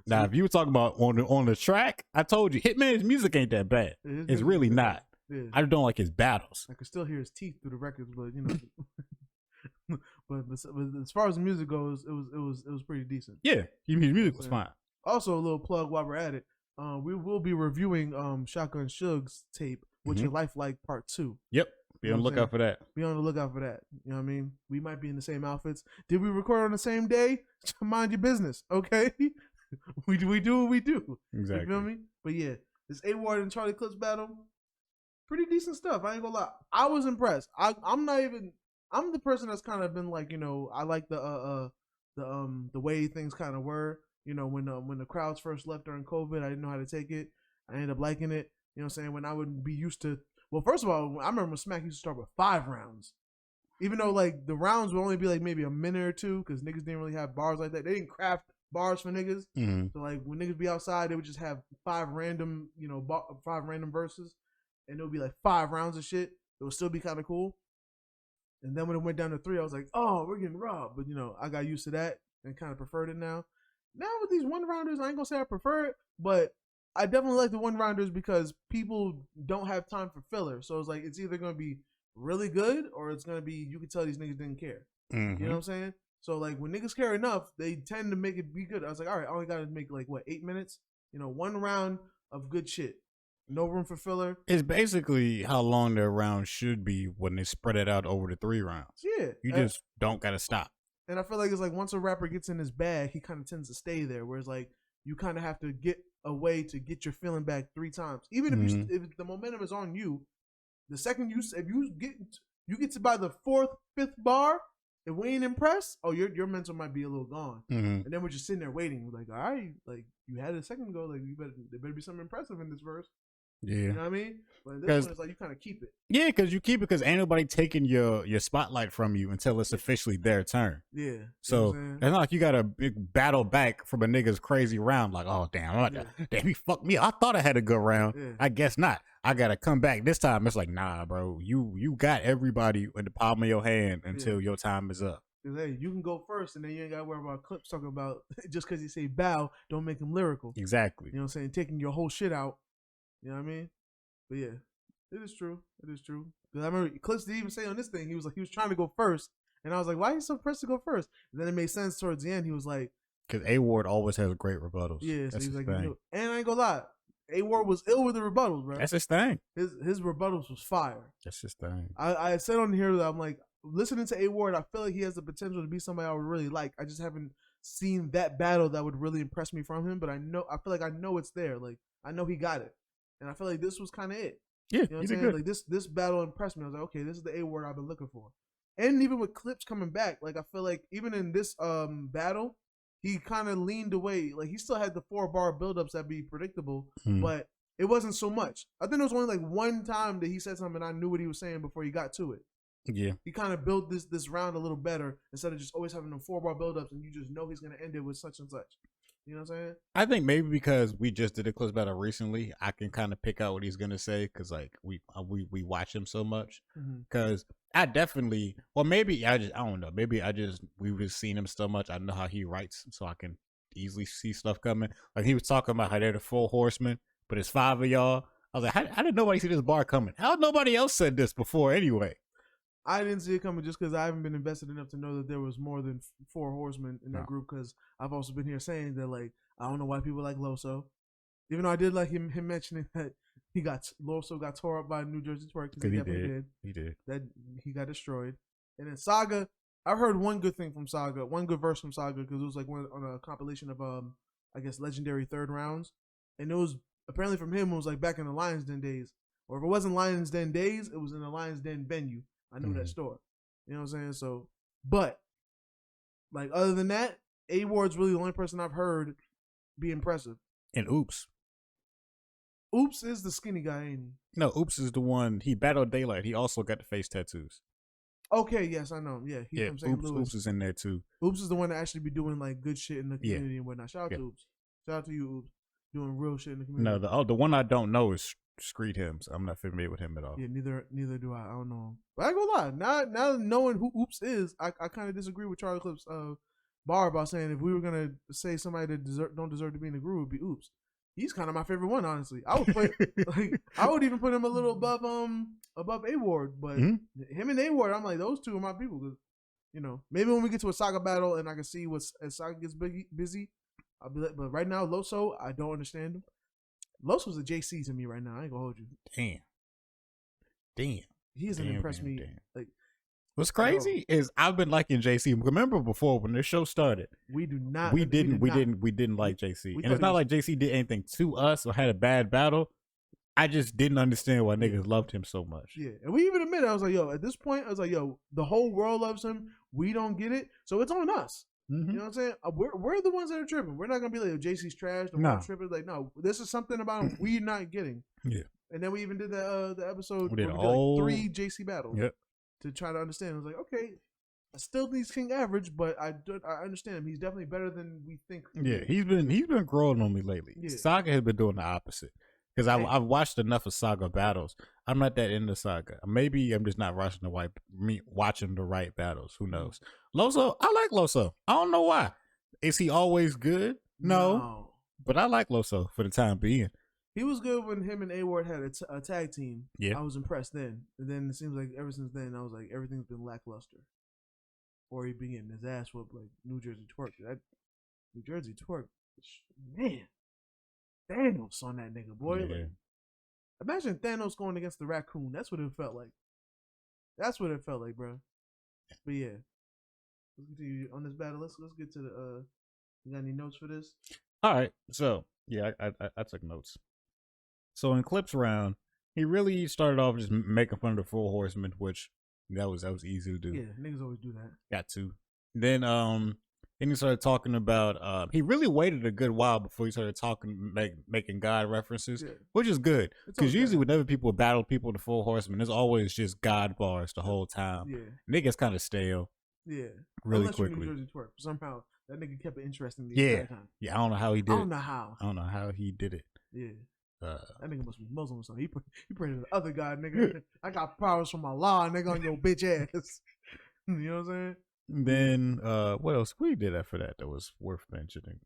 Now, if you were talking about on the track, I told you Hitman's music ain't that bad. It's really not. Yeah. I don't like his battles.
I can still hear his teeth through the records, but but as far as the music goes, it was pretty decent.
Yeah, his music was fine.
Also, a little plug while we're at it. We will be reviewing Shotgun Suge's tape, What's Your Life Like Part 2.
Yep. Be on the lookout for that.
Be on the lookout for that. You know what I mean? We might be in the same outfits. Did we record on the same day? Mind your business, okay? we do what we do.
Exactly.
You feel me? But yeah, this A-Ward and Charlie Clips battle, pretty decent stuff. I ain't gonna lie. I was impressed. I'm the person that's kind of been like, I like the way things kind of were. When the crowds first left during COVID, I didn't know how to take it. I ended up liking it. You know what I'm saying? When I would be used to, well, first of all, I remember when Smack used to start with 5 rounds. Even though the rounds would only be maybe a minute or two because niggas didn't really have bars like that. They didn't craft bars for niggas. Mm-hmm. So when niggas be outside, they would just have 5 random verses, and it would be 5 rounds of shit. It would still be kind of cool. And then when it went down to 3, I was like, oh, we're getting robbed. But I got used to that and kind of preferred it now. Now with these 1-rounders, I ain't gonna say I prefer it, but I definitely like the 1-rounders because people don't have time for filler. So it's either gonna be really good or it's gonna be, you can tell these niggas didn't care. Mm-hmm. You know what I'm saying? So when niggas care enough, they tend to make it be good. I was like, all right, I only gotta make 8 minutes? 1 round of good shit. No room for filler.
It's basically how long their round should be when they spread it out over the 3 rounds.
Yeah.
You just don't gotta stop.
And I feel like it's once a rapper gets in his bag, he kind of tends to stay there. Whereas you kind of have to get a way to get your feeling back 3 times. Even if the momentum is on you, the second if you get to by the 4th, 5th bar, if we ain't impressed, your mental might be a little gone. Mm-hmm. And then we're just sitting there waiting. We're like, all right, you had it a second ago. There better be something impressive in this verse.
Yeah.
You know what I mean? But this one is like you kind of keep it.
Yeah, because you keep it because ain't nobody taking your spotlight from you until it's officially their turn.
Yeah.
So it's not like you got a big battle back from a nigga's crazy round. Like, oh damn, damn, he fucked me. I thought I had a good round. Yeah. I guess not. I gotta come back this time. It's like, nah, bro. You got everybody in the palm of your hand until your time is up.
Hey, you can go first, and then you ain't gotta worry about clips talking about just because you say bow, don't make them lyrical.
Exactly.
You know what I'm saying? Taking your whole shit out. You know what I mean? But yeah, it is true. It is true. Because I remember Clips didn't even say on this thing, he was trying to go first. And I was like, why are you so pressed to go first? And then it made sense towards the end. He was like,
because A-Ward always has great rebuttals.
Yeah, so he was like, and I ain't gonna lie, A-Ward was ill with the rebuttals, bro.
That's his thing.
His rebuttals was fire.
That's his thing.
I said on here that I'm like, listening to A-Ward, I feel like he has the potential to be somebody I would really like. I just haven't seen that battle that would really impress me from him, but I feel like I know it's there. Like, I know he got it. And I feel like this was kind of it.
Yeah,
you know what I'm saying?
Good.
Like this battle impressed me. I was like, okay, this is the A-Ward I've been looking for. And even with Clips coming back, like I feel like even in this battle, he kind of leaned away. Like he still had the 4-bar buildups that be predictable, but it wasn't so much. I think there was only like one time that he said something and I knew what he was saying before he got to it.
Yeah,
he kind of built this round a little better instead of just always having them 4-bar buildups and you just know he's gonna end it with such and such. You know what I'm saying? I
think maybe because we just did a close battle recently, I can kind of pick out what he's gonna say because like we watch him so much. Because I definitely, or maybe I don't know. Maybe we've just seen him so much. I know how he writes, so I can easily see stuff coming. Like he was talking about how they're the 4 horsemen, but it's 5 of y'all. I was like, how did nobody see this bar coming? How nobody else said this before anyway?
I didn't see it coming just because I haven't been invested enough to know that there was more than 4 horsemen in that group. Because I've also been here saying that, like, I don't know why people like Loso, even though I did like him mentioning that Loso got tore up by New Jersey Twerk because he definitely did.
He did.
That he got destroyed. And then Saga, I've heard one good thing from Saga, one good verse from Saga because it was like on a compilation of I guess legendary 3rd rounds, and it was apparently from him. It was like back in the Lions Den days, or if it wasn't Lions Den days, it was in the Lions Den venue. I knew that store. You know what I'm saying? So, but, like, other than that, A-Ward's really the only person I've heard be impressive.
And Oops.
Oops is the skinny guy, ain't he?
No, Oops is the one. He battled Daylight. He also got the face tattoos.
Okay, yes, I know. Yeah, he's from St. Louis.
Oops is in there, too.
Oops is the one that actually be doing, like, good shit in the community and whatnot. Shout out to Oops. Shout out to you, Oops. Doing real shit in the community.
No, the one I don't know is Screed Hims. I'm not familiar with him at all.
Yeah, neither do I. I don't know him. But I ain't gonna lie. Now knowing who Oops is, I kind of disagree with Charlie Clip's bar about saying if we were gonna say somebody that don't deserve to be in the group, would be Oops. He's kind of my favorite one, honestly. I would put I would even put him a little above A-Ward, but him and A-Ward, I'm like, those two are my people. Cause, you know, maybe when we get to a Saga battle and I can see as Saga gets busy, I'll be like, but right now Loso, I don't understand him. Los a JC to me right now. I ain't gonna hold you.
Damn.
He hasn't impressed me. Like,
what's crazy is I've been liking JC. Remember before when this show started?
We didn't
like JC, and it's not like JC did anything to us or had a bad battle. I just didn't understand why niggas loved him so much.
Yeah, and we even admitted, I was like, yo, at this point, I was like, yo, the whole world loves him. We don't get it, so it's on us. You know what I'm saying? We're the ones that are tripping. We're not gonna be like, JC's trash. The tripping. Like, no, this is something about him we're not getting. Yeah. And then we even did the episode
we did
where
all...
like 3 JC battles.
Yep.
To try to understand. I was like, okay, I still think he's king average, but I understand him. He's definitely better than we think.
He's been growing on me lately. Yeah. Saga has been doing the opposite. Because I've watched enough of Saga battles. I'm not that into Saga. Maybe I'm just not watching the right battles. Who knows? Loso, I like Loso. I don't know why. Is he always good? No. But I like Loso for the time being.
He was good when him and A-Ward had a tag team.
Yeah.
I was impressed then. And then it seems like ever since then, I was like, everything's been lackluster. Or he been getting his ass whooped like New Jersey Twerk. That New Jersey Twerk, man. Thanos on that nigga, boy. Yeah. Like, imagine Thanos going against the raccoon. That's what it felt like. Bro. But yeah. Let's continue on this battle. Let's get to the you got any notes for this?
All right. So yeah, I took notes. So in Clips round, he really started off just making fun of the 4 horsemen, which that was easy to do.
Yeah, niggas always do that.
Got to. Then And he started talking about. He really waited a good while before he started talking, making God references, which is good because usually whenever people battle people, the Four Horsemen, there's always just God bars the whole time.
Yeah,
and it gets kind of stale.
Yeah,
really
unless
quickly.
New Jersey twerk. Somehow that nigga kept it interesting the entire time.
Yeah, I don't know how he did.
I don't know
how he did it.
Yeah. That nigga must be Muslim or something. He prayed to the other God, nigga. I got powers from Allah, nigga, on your bitch ass. You know what I'm saying?
Then what else we did after that was worth mentioning?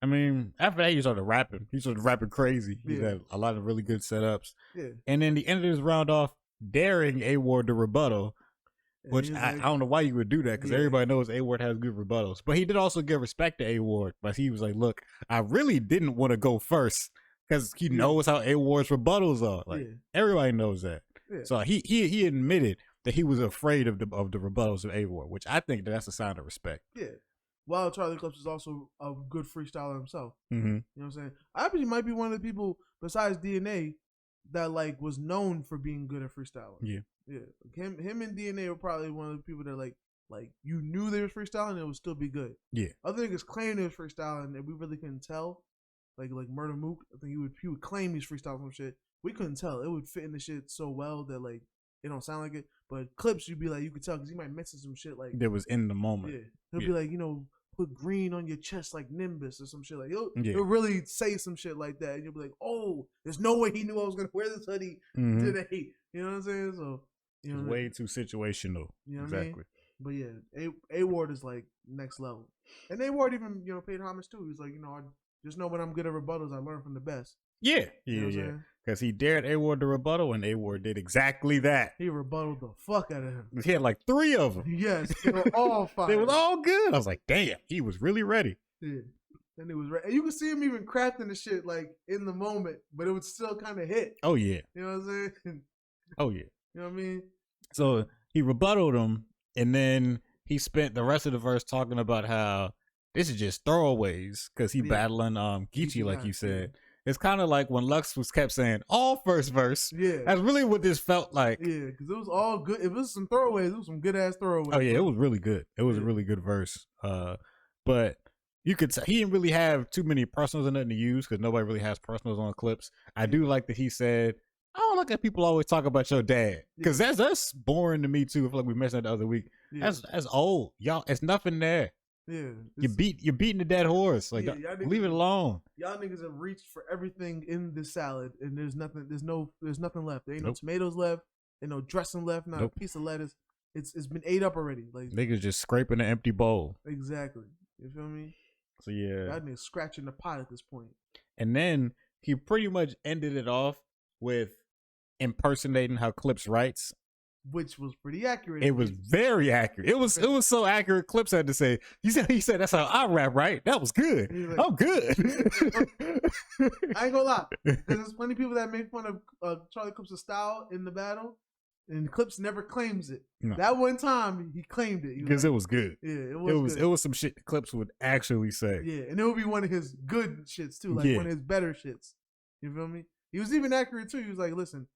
I mean, after that he started rapping. He started rapping crazy. He had a lot of really good setups.
Yeah.
And then the end of his round off, daring A-Ward to rebuttal, which I don't know why you would do that because everybody knows A-Ward has good rebuttals. But he did also give respect to A-Ward. But he was like, look, I really didn't want to go first because he knows how A-Ward's rebuttals are. Like everybody knows that. Yeah. So he admitted that he was afraid of the rebuttals of A-Ward, which I think that's a sign of respect.
Yeah. While Charlie Clips is also a good freestyler himself.
Mm-hmm.
You know what I'm saying? I actually might be one of the people besides DNA that like was known for being good at freestyling.
Yeah.
Yeah. Him and DNA were probably one of the people that like you knew they was freestyling and it would still be good.
Yeah.
Other niggas claimed they was freestyling and we really couldn't tell. Like Murder Mook, I think he would claim he's freestyling some shit. We couldn't tell. It would fit in the shit so well that like it don't sound like it. But Clips, you'd be like, you could tell because he might mention some shit like
that was in the moment.
Yeah, he'll be like, you know, put green on your chest like Nimbus or some shit like. He'll really say some shit like that, and you'll be like, oh, there's no way he knew I was gonna wear this hoodie today. You know what I'm saying? So you know,
it's way too situational.
You know
exactly.
What I mean? But yeah, A-Ward is like next level, and A-Ward even paid homage too. He's like, you know, I just know when I'm good at rebuttals, I learn from the best.
Yeah. Because he dared A-Ward to rebuttal, and A-Ward did exactly that.
He rebutted the fuck out of him.
He had like 3 of them.
Yes, they were all fine.
They was all good. I was like, damn, he was really ready.
Yeah, and it was ready. And you could see him even crafting the shit like in the moment, but it would still kind of hit.
Oh yeah.
You know what I'm saying?
Oh yeah.
You know what I mean?
So he rebutted him, and then he spent the rest of the verse talking about how this is just throwaways because he battling Geechee, like you said. Yeah. It's kind of like when Lux kept saying all first verse.
Yeah,
that's really what this felt like.
Yeah, because it was all good. It was some throwaways. It was some good ass throwaways.
Oh yeah, it was really good. It was a really good verse. But you could he didn't really have too many personals or nothing to use because nobody really has personals on Clips. I do like that he said, I don't like that people always talk about your dad because that's boring to me too. I feel like we mentioned that the other week. Yeah. That's old, y'all. It's nothing there.
Yeah,
you're beating the dead horse. Like leave it alone.
Y'all niggas have reached for everything in this salad, and there's nothing left. There ain't no tomatoes left, ain't no dressing left, not a piece of lettuce. It's been ate up already. Like
niggas just scraping an empty bowl.
Exactly. You feel me?
So yeah,
y'all niggas scratching the pot at this point.
And then he pretty much ended it off with impersonating how Clips writes.
Which was pretty accurate.
It was very accurate. It was so accurate. Clips had to say, he said that's how I rap, right? That was good. Like, I'm good.
I ain't gonna lie. There's plenty of people that make fun of Charlie Clips' style in the battle, and Clips never claims it. No. That one time he claimed it
because it was good.
Yeah, it
was some shit Clips would actually say.
Yeah, and it would be one of his good shits too, like one of his better shits. You feel me? He was even accurate too. He was like, listen.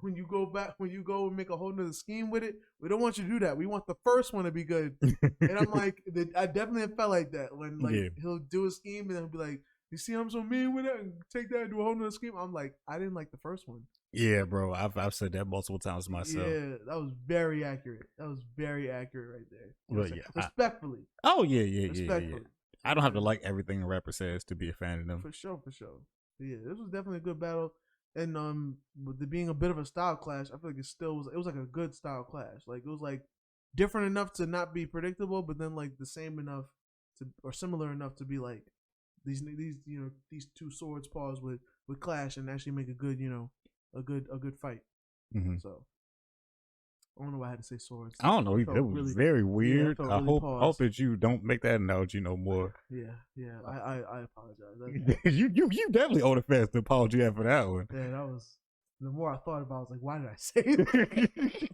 When you go and make a whole nother scheme with it, we don't want you to do that. We want the first one to be good. And I'm like, I definitely felt like that when he'll do a scheme and then he'll be like, you see I'm so mean with it and take that and do a whole nother scheme. I'm like, I didn't like the first one.
Yeah, bro. I've said that multiple times myself.
Yeah, that was very accurate. That was very accurate right there.
Well, yeah,
respectfully.
Yeah. I don't have to like everything a rapper says to be a fan of them.
For sure. Yeah, this was definitely a good battle. And with it being a bit of a style clash, I feel like it was like a good style clash. Like it was like different enough to not be predictable, but then like the same enough to or similar enough to be like these two swords pause with clash and actually make a good a good fight.
Mm-hmm.
So I don't know why I had to say swords.
I don't know. It was really, very weird. I hope that you don't make that analogy no more.
Yeah. I apologize.
you definitely owe the fans the apology after that one.
Yeah, that was. The more I thought about it, I was like, why did I say it?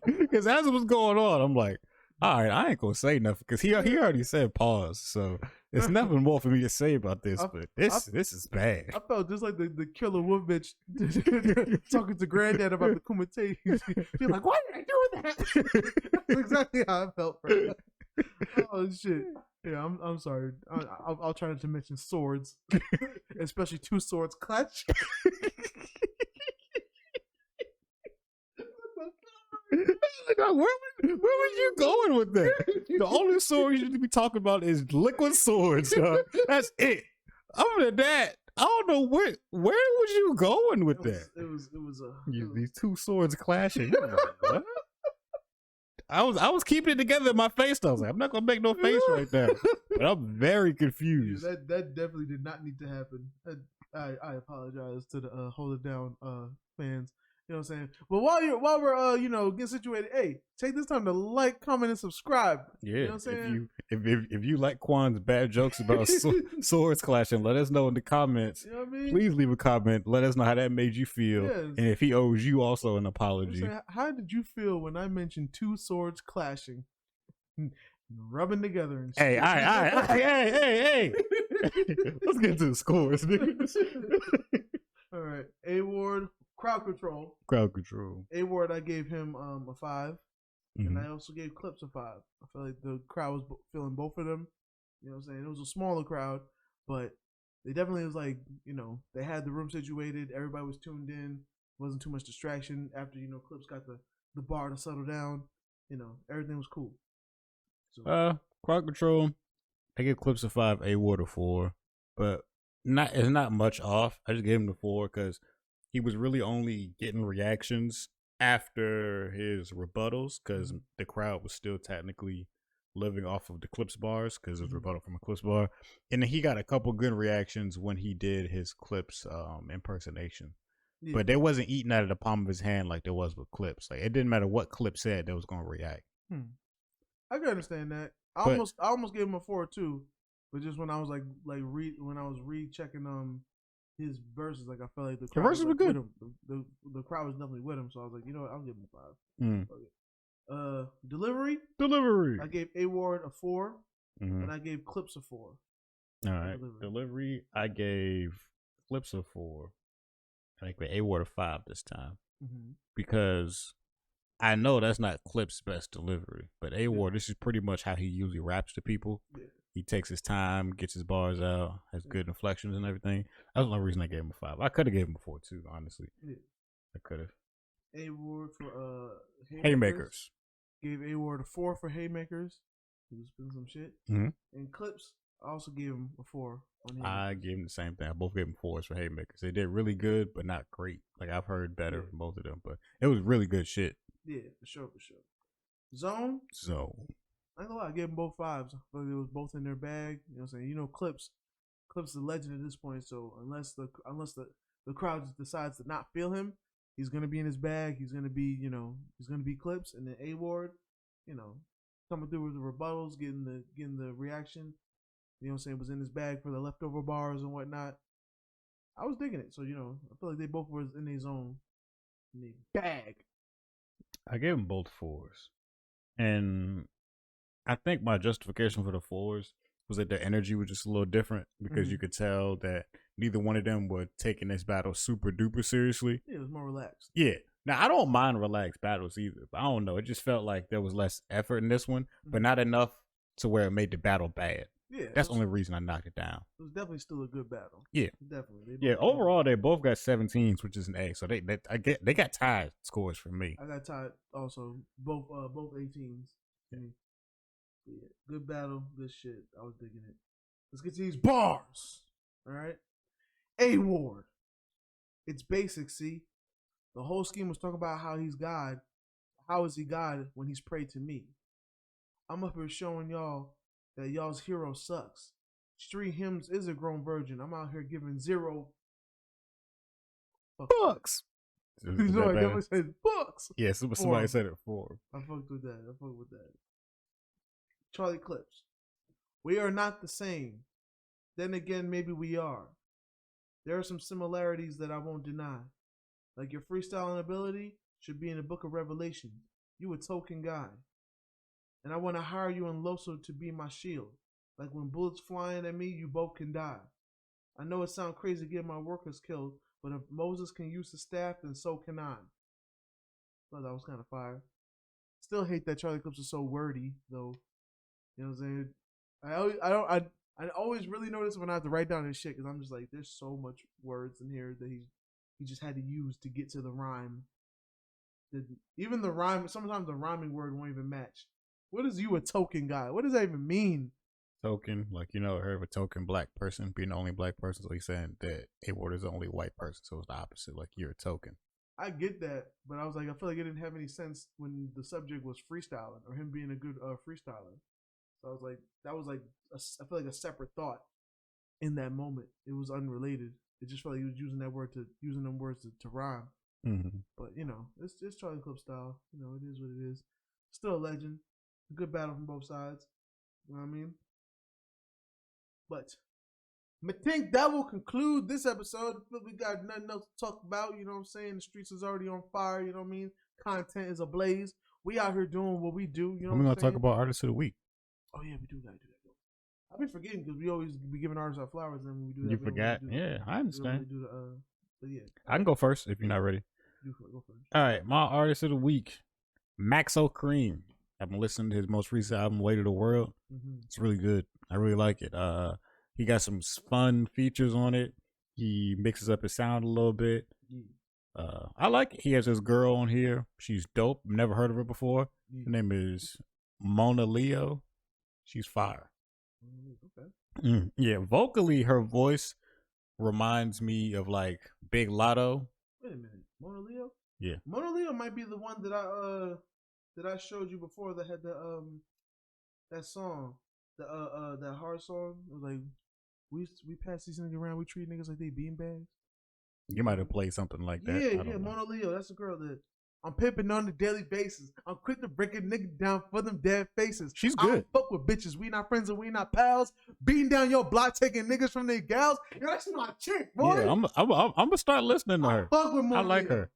Because as it was going on, I'm like, all right, I ain't gonna say nothing because he already said pause, so there's nothing more for me to say about this. But this is bad.
I felt just like the killer wolf bitch talking to granddad about the Kumite. She's like, why did I do that? That's exactly how I felt, bro. Oh shit. Yeah, I'm sorry. I'll try not to mention swords, especially two swords clash.
Where was you going with that? The only sword you should be talking about is liquid swords, dog. That's it. Other than that, I don't know where was you going with that?
It was
These two swords clashing. What? I was keeping it together in my face. I was like, I'm not gonna make no face right now. But I'm very confused.
Yeah, that definitely did not need to happen. I apologize to the Hold It Down fans. You know what I'm saying? But while we're getting situated, hey, take this time to like, comment, and subscribe.
Yeah,
you know what I'm saying?
If you like Quan's bad jokes about swords clashing, let us know in the comments.
You know what I mean?
Please leave a comment. Let us know how that made you feel,
Yes.
and if he owes you also an apology.
You know how did you feel when I mentioned two swords clashing, rubbing together? And
hey, hey! Let's get to the scores, nigga.
All right, A Ward. Crowd control. A Ward, I gave him a 5, and I also gave Clips a 5. I feel like the crowd was feeling both of them. You know what I'm saying? It was a smaller crowd, but they definitely was like, they had the room situated. Everybody was tuned in. Wasn't too much distraction after Clips got the bar to settle down. Everything was cool.
So, crowd control. I gave Clips a 5, A Ward a 4, but it's not much off. I just gave him the 4 because he was really only getting reactions after his rebuttals because the crowd was still technically living off of the Clips bars because it was rebuttal from a Clips bar. And then he got a couple good reactions when he did his Clips impersonation. Yeah. But they wasn't eating out of the palm of his hand like there was with Clips. Like, it didn't matter what Clip said, they was going to react.
I can understand that. I almost gave him a 4 too. But just when I was when I was rechecking his verses, like I felt like the crowd
verses were good.
The crowd was definitely with him, so I was like, you know what, I'll give him a 5. Delivery. I gave A Ward a 4, and I gave Clips a 4.
All right, delivery. I gave Clips a 4. I gave A Ward a 5 this time because I know that's not Clips' best delivery, but A Ward, this is pretty much how he usually raps to people. Yeah. He takes his time, gets his bars out, has good inflections and everything. That's the only reason I gave him a 5. I could have gave him a 4 too, honestly. Yeah. I could have.
A Ward for
Haymakers.
Gave A Ward a 4 for Haymakers. He was spinning some shit. And Clips, I also gave him a 4 on Haymakers.
I gave him the same thing. I both gave him 4s for Haymakers. They did really good, but not great. Like, I've heard better from both of them, but it was really good shit.
Yeah, for sure. Zone. I ain't gonna lie, I gave them both 5s. I feel like it was both in their bag. You know what I'm saying? Clips is a legend at this point. So unless the crowd just decides to not feel him, he's gonna be in his bag. He's gonna be Clips, and then A Ward, coming through with the rebuttals, getting the reaction. You know what I'm saying? Was in his bag for the leftover bars and whatnot. I was digging it. So I feel like they both were in their zone, in their bag.
I gave them both 4s, and I think my justification for the 4s was that their energy was just a little different because you could tell that neither one of them were taking this battle super duper seriously.
Yeah, it was more relaxed.
Yeah. Now, I don't mind relaxed battles either, but I don't know. It just felt like there was less effort in this one, but not enough to where it made the battle bad. Yeah, that's the only reason I knocked it down.
It was definitely still a good battle.
Yeah,
definitely.
Yeah, overall they both got 17s, which is an A. So they got tied scores for me.
I got tied also. Both 18s. Yeah, good battle, good shit. I was digging it. Let's get to these bars. All right, A Ward. It's basic. See, the whole scheme was talking about how he's God. How is he God when he's prayed to me? I'm up here showing y'all that y'all's hero sucks. Street Hymns is a grown virgin. I'm out here giving 0
bucks.
Somebody definitely said bucks.
Yeah, somebody said it for.
I fucked with that. Charlie Clips. We are not the same. Then again, maybe we are. There are some similarities that I won't deny. Like your freestyling ability should be in the book of Revelation. You a token guy. And I want to hire you and Loso to be my shield. Like when bullets flying at me, you both can die. I know it sounds crazy to get my workers killed, but if Moses can use the staff, then so can I. Thought that was kind of fire. Still hate that Charlie Clips is so wordy, though. You know what I'm saying? I always really notice when I have to write down his shit because I'm just like, there's so much words in here that he just had to use to get to the rhyme. Even the rhyme, sometimes the rhyming word won't even match. What is you a token guy? What does that even mean?
Token, like, you know, heard of a token black person being the only black person. So he's saying that A-Ward is the only white person. So it's the opposite. Like, you're a token.
I get that, but I was like, I feel like it didn't have any sense when the subject was freestyling or him being a good freestyler. So I was like, that was like, I feel like a separate thought in that moment. It was unrelated. It just felt like he was using them words to rhyme.
Mm-hmm.
But you know, it's Charlie Clip style. You know, it is what it is. Still a legend. A good battle from both sides. You know what I mean? But I think that will conclude this episode. We got nothing else to talk about. You know what I'm saying? The streets is already on fire. You know what I mean? Content is ablaze. We out here doing what we do. You know,
I'm gonna talk about artists of the week.
Oh yeah, we do gotta do that. I've been forgetting because we always be giving artists our flowers, and when we do that,
You forgot? Yeah, I understand.
But yeah,
I can go first if you're not ready.
You go first.
All right, my artist of the week, Maxo Cream. I've been listening to his most recent album, Way to the World.
Mm-hmm.
It's really good. I really like it. He got some fun features on it. He mixes up his sound a little bit. I like it. He has this girl on here. She's dope. Never heard of her before. Her name is Mona Leo. She's fire.
Okay.
Yeah, vocally, her voice reminds me of like Big Lotto.
Wait a minute, Mona Leo?
Yeah,
Mona Leo might be the one that I showed you before that had the that song, that hard song. It was like we pass these niggas around, we treat niggas like they beanbags.
You might have played something like that.
Yeah, Mona Leo. That's the girl that I'm pimping on a daily basis. I'm quick to break a nigga down for them dead faces.
She's good.
I don't fuck with bitches. We not friends and we not pals. Beating down your block, taking niggas from their gals. Yo, that's my chick, boy.
Yeah, I'm gonna start listening to her.
Fuck with Mona
I like
Leo.
her.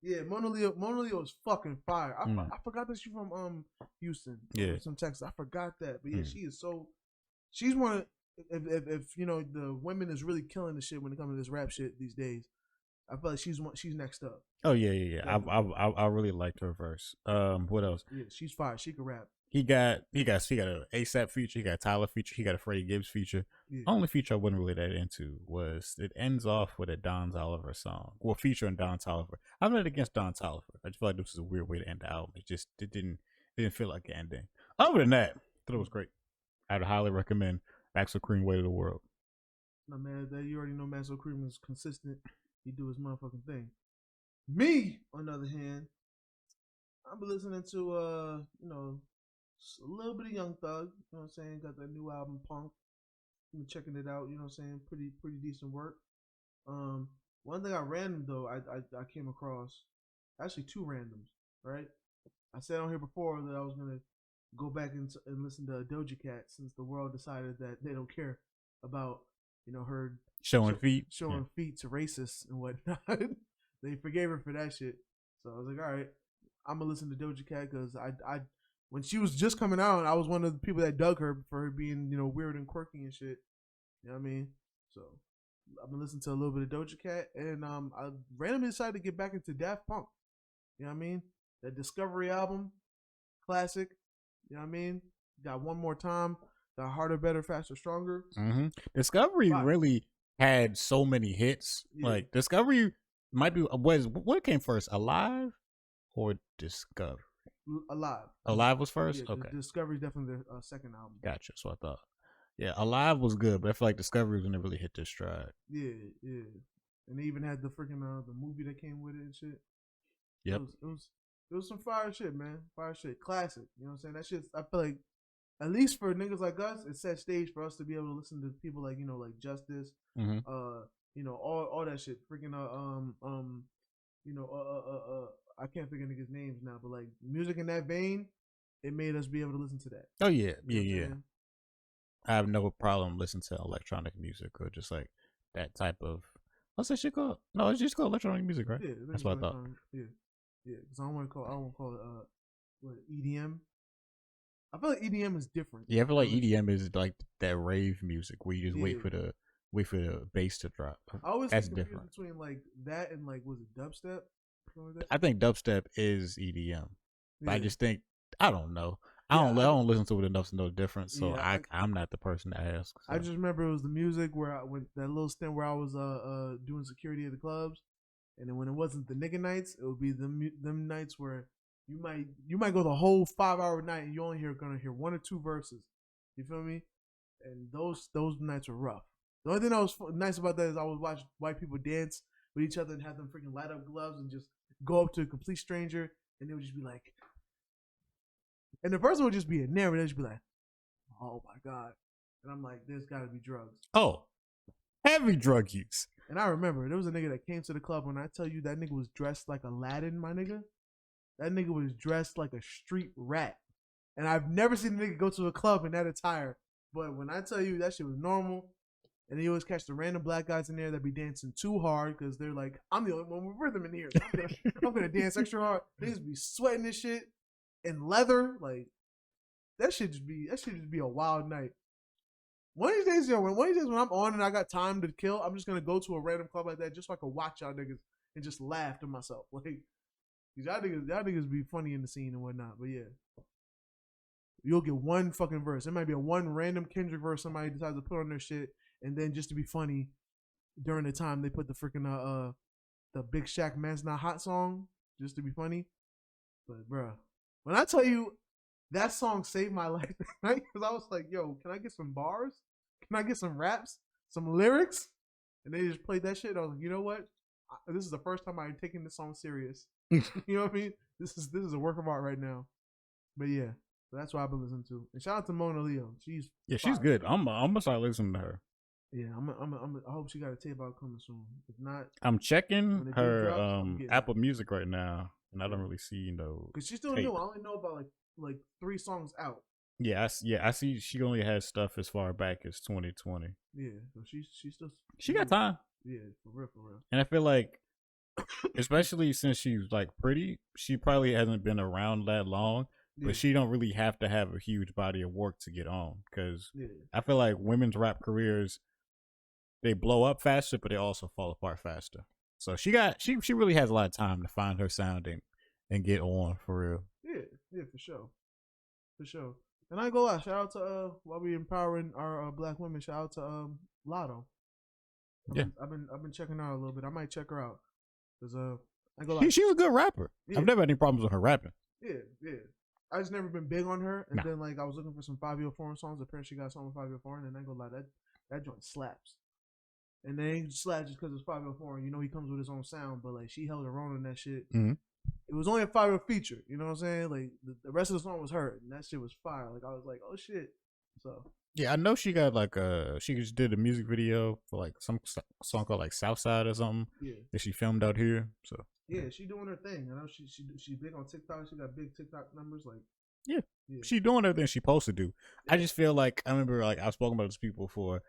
Yeah, Mona Leo is fucking fire. I forgot that she's from Houston.
Yeah,
from Texas. I forgot that, but yeah, she is so. She's one of if you know the women is really killing the shit when it comes to this rap shit these days. I feel like she's next up.
Oh yeah. I really liked her verse. What else?
Yeah, she's fire. She can rap.
He got an ASAP feature. He got a Tyler feature. He got a Freddie Gibbs feature.
Yeah.
Only feature I wasn't really that into was it ends off with a Don Toliver song. Well, featuring Don Toliver. I'm not against Don Toliver. I just feel like this is a weird way to end the album. It didn't feel like an ending. Other than that, I thought it was great. I'd highly recommend Maxo Cream, Way to the World.
No man, that you already know Maxo Cream is consistent. He do his motherfucking thing. Me, on the other hand, I'm listening to you know, a little bit of Young Thug. You know what I'm saying? Got that new album, Punk. I'm checking it out. You know what I'm saying? Pretty decent work. One thing I random though, I came across actually two randoms. Right? I said on here before that I was gonna go back and listen to Doja Cat since the world decided that they don't care about her
showing feet
to racists and whatnot. They forgave her for that shit. So I was like, all right, I'm gonna listen to Doja Cat because I when she was just coming out, I was one of the people that dug her for her being weird and quirky and shit. You know what I mean? So I'm gonna listen to a little bit of Doja Cat, and I randomly decided to get back into Daft Punk. You know what I mean? That Discovery album, classic. You know what I mean? Got One More Time, got Harder, Better, Faster, Stronger.
Mm-hmm. Discovery really had so many hits. Yeah. Like Discovery might be what came first, Alive or Discovery?
Alive.
Alive was first.
Yeah,
okay.
Discovery is definitely their second album.
Gotcha. So I thought. Yeah, Alive was good, but I feel like Discovery was when it really hit their stride.
Yeah. And they even had the freaking the movie that came with it and shit.
Yep.
It was some fire shit, man. Fire shit. Classic. You know what I'm saying? That shit, I feel like, at least for niggas like us, it set stage for us to be able to listen to people like, like Justice, all that shit. Freaking, I can't think of niggas' names now, but like music in that vein, it made us be able to listen to that.
Oh, yeah. Yeah. I have no problem listening to electronic music or just like that type of, what's that shit called? No, it's just called electronic music, right?
Yeah.
That's what I thought.
Yeah. Because I don't want to call it EDM. I feel like EDM is different.
Yeah, I feel like EDM is like that rave music where you just wait for the bass to drop.
I always think different between like that and like, was it dubstep?
I think dubstep is EDM. Yeah. I just think, I don't know. I don't listen to it enough to know the difference. So
Yeah,
I'm not the person to ask. So.
I just remember it was the music where I went that little stint where I was doing security at the clubs, and then when it wasn't the nigga nights, it would be them nights where you might go the whole 5-hour night and you only gonna hear 1 or 2 verses. You feel me? And those nights were rough. The only thing that was nice about that is I would watch white people dance with each other and have them freaking light up gloves and just go up to a complete stranger and they would just be like, and the person would just be in there and they'd just be like, oh my God. And I'm like, there's got to be drugs.
Oh, heavy drug use.
And I remember there was a nigga that came to the club. When I tell you that nigga was dressed like Aladdin, my nigga, that nigga was dressed like a street rat. And I've never seen a nigga go to a club in that attire. But when I tell you that shit was normal, and then you always catch the random black guys in there that be dancing too hard because they're like, I'm the only one with rhythm in here. So I'm gonna dance extra hard. Niggas be sweating this shit in leather. Like that should just be a wild night. One of these days, when I'm on and I got time to kill, I'm just gonna go to a random club like that just so I can watch y'all niggas and just laugh to myself. Like y'all niggas be funny in the scene and whatnot. But yeah. You'll get one fucking verse. It might be a one random Kendrick verse somebody decides to put on their shit, and then just to be funny, during the time they put the freaking the Big Shaq Man's Not Hot song just to be funny. But bruh, when I tell you that song saved my life, right? Because I was like, yo, can I get some bars? Can I get some raps, some lyrics? And they just played that shit. I was like, you know what? This is the first time I've taken this song serious. You know what I mean? This is a work of art right now. But yeah. So that's what I've been listening to. And shout out to Mona Leo. She's
good. I'm gonna start listening to her.
Yeah, I hope she got a tape out coming soon. If not,
I'm checking her Apple Music right now, and I don't really see
because she's still new. I only know about like 3 songs out.
Yeah, I see. She only has stuff as far back as 2020.
Yeah, so she
got time.
Yeah, for real.
And I feel like, especially since she's like pretty, she probably hasn't been around that long. But she don't really have to have a huge body of work to get on, because I feel like women's rap careers, they blow up faster, but they also fall apart faster. So she really has a lot of time to find her sound and get on for real.
Yeah, for sure. And I ain't gonna lie, shout out to while we empowering our black women, shout out to Lotto. I've been checking her out a little bit. I might check her out because I go like
she's a good rapper. I've never had any problems with her rapping.
Yeah. I just never been big on her, and then like I was looking for some Fabio Foreign songs. Apparently, she got a song with Fabio Foreign, and I go like that joint slaps. And they ain't slaps just because it's Fabio Foreign. You know he comes with his own sound, but like she held her own on that shit.
Mm-hmm.
It was only a Fabio feature. You know what I'm saying? Like the rest of the song was her, and that shit was fire. Like I was like, oh shit. So
yeah, I know she got like she just did a music video for like some song called like Southside or something.
Yeah,
that she filmed out here. So
yeah, she doing her thing. I know she big on TikTok. She got big TikTok numbers. Like
yeah. She doing everything she's supposed to do. Yeah. I just feel like I remember like I've spoken about this people before.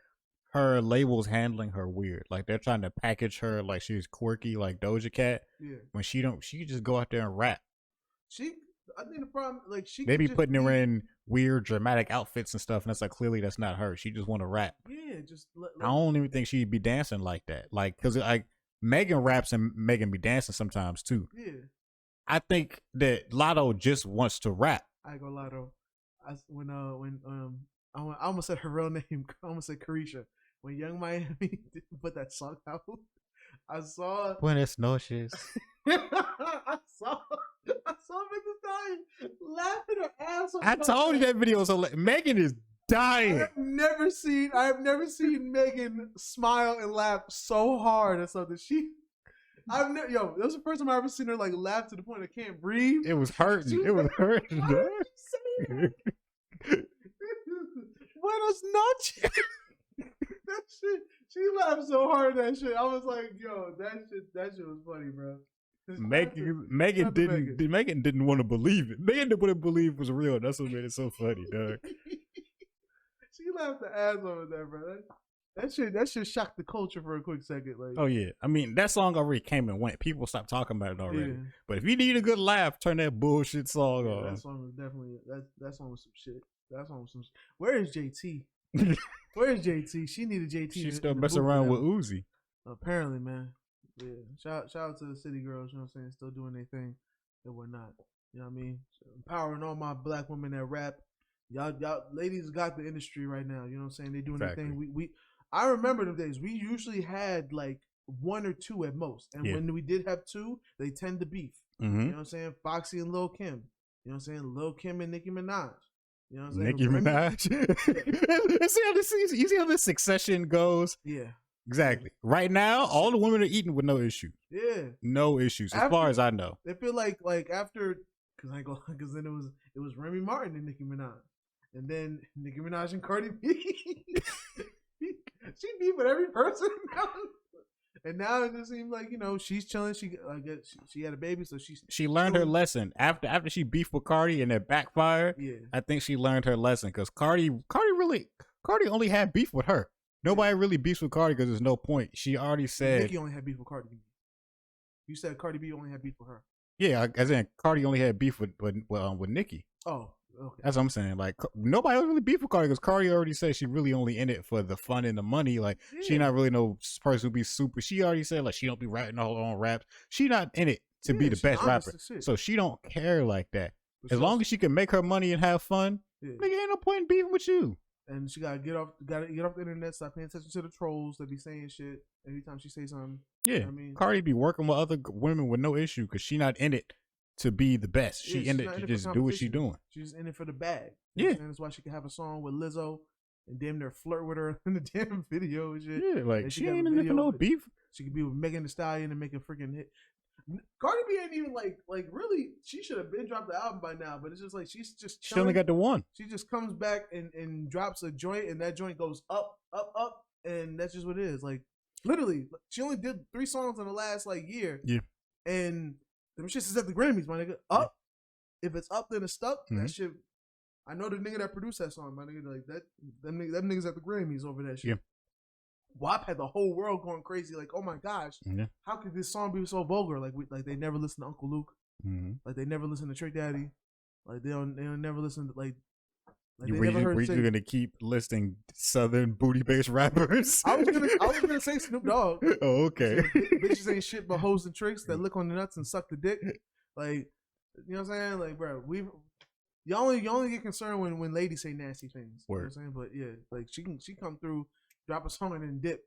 Her labels handling her weird. Like they're trying to package her like she's quirky like Doja Cat.
Yeah.
When she could just go out there and rap.
I think the problem like
they be putting her in weird dramatic outfits and stuff, and it's like clearly that's not her. She just want to rap.
Yeah,
I don't even think she'd be dancing like that. Like because like Megan raps and Megan be dancing sometimes too.
Yeah.
I think that Lotto just wants to rap.
I go Lotto. I almost said her real name. I almost said Carisha. When Young Miami put that song out, I saw
Buenas noches.
I saw Megan dying, laughing her ass off.
I told you that video was hilarious. Megan is dying.
I have never seen Megan smile and laugh so hard at something. That was the first time I ever seen her like laugh to the point I can't breathe.
It was hurting. It was hurting.
Buenas noches. That shit. She laughed so hard at that shit. I was like, yo, that shit was funny, bro.
Megan didn't want to believe it. Megan didn't want to believe it was real. That's what made it so funny, dog.
She laughed the ass over there, bro. That shit shocked the culture for a quick second. Like,
oh yeah, I mean that song already came and went. People stopped talking about it already.
Yeah.
But if you need a good laugh, turn that bullshit song on.
That song was definitely that song was some shit. That song was some. Where is JT? Where is JT? She needed JT.
She's still messing around with Uzi.
Apparently, man. Yeah. Shout out to the city girls. You know what I'm saying? Still doing their thing and whatnot. You know what I mean? So empowering all my black women that rap. Y'all ladies got the industry right now. You know what I'm saying? They doing their thing. I remember the days. We usually had like one or two at most. And when we did have two, they tend to beef.
Mm-hmm.
You know what I'm saying? Foxy and Lil Kim. You know what I'm saying? Lil Kim and Nicki Minaj. You know what I'm saying?
Nicki Minaj. You see how this succession goes?
Yeah.
Exactly. Right now, all the women are eating with no issues.
Yeah.
No issues, as far as I know.
They feel like after, because then it was Remy Martin and Nicki Minaj. And then Nicki Minaj and Cardi B. She beat with every person now. And now it just seems like, you know, she's chilling. She had a baby, so she
learned her lesson after she beefed with Cardi and it backfired.
Yeah,
I think she learned her lesson because Cardi only had beef with her. Nobody really beefs with Cardi because there's no point. She already said
Nicki only had beef with Cardi B. You said Cardi B only had beef with her.
Yeah, as in Cardi only had beef with Nicki.
Oh, okay.
That's what I'm saying. Like nobody else really beef with Cardi because Cardi already said she really only in it for the fun and the money. Like she not really no person who be super. She already said like she don't be writing all her own raps. She not in it to be the best rapper. So she don't care like that. As long as she can make her money and have fun, nigga ain't no point in beefing with you.
And she gotta get off the internet, stop paying attention to the trolls that be saying shit every time she say something.
Yeah,
you know what I mean,
Cardi be working with other women with no issue because she not in it to be the best. She in it to just do what she doing.
She's in it for the bag. You
Yeah,
and that's why she can have a song with Lizzo and damn near flirt with her in the damn video and shit.
Yeah, like she ain't in it for no beef.
She could be with Megan Thee Stallion and make a freaking hit. Cardi B ain't even like really. She should have been dropped the album by now, but it's just like she's just chilling.
She only got the one.
She just comes back and drops a joint, and that joint goes up, and that's just what it is. Like literally, she only did 3 songs in the last like year.
Yeah,
and them shits is at the Grammys, my nigga. Up, if it's up, then it's stuck.
Mm-hmm.
That shit. I know the nigga that produced that song, my nigga. Like that, them niggas at the Grammys over that shit.
Yeah.
WAP had the whole world going crazy. Like, oh my gosh, how could this song be so vulgar? Like, they never listen to Uncle Luke.
Mm-hmm.
Like, they never listen to Trick Daddy. Like, they don't never listen to like they
never heard. You're gonna keep listing Southern booty based rappers.
I was gonna say Snoop Dogg.
Oh, okay.
So, bitches ain't shit but hoes and tricks that lick on the nuts and suck the dick. Like, you know what I'm saying? Like, bro, you only get concerned when ladies say nasty things.
Word.
You know what I'm saying? But yeah, like she come through, drop a song and then dip.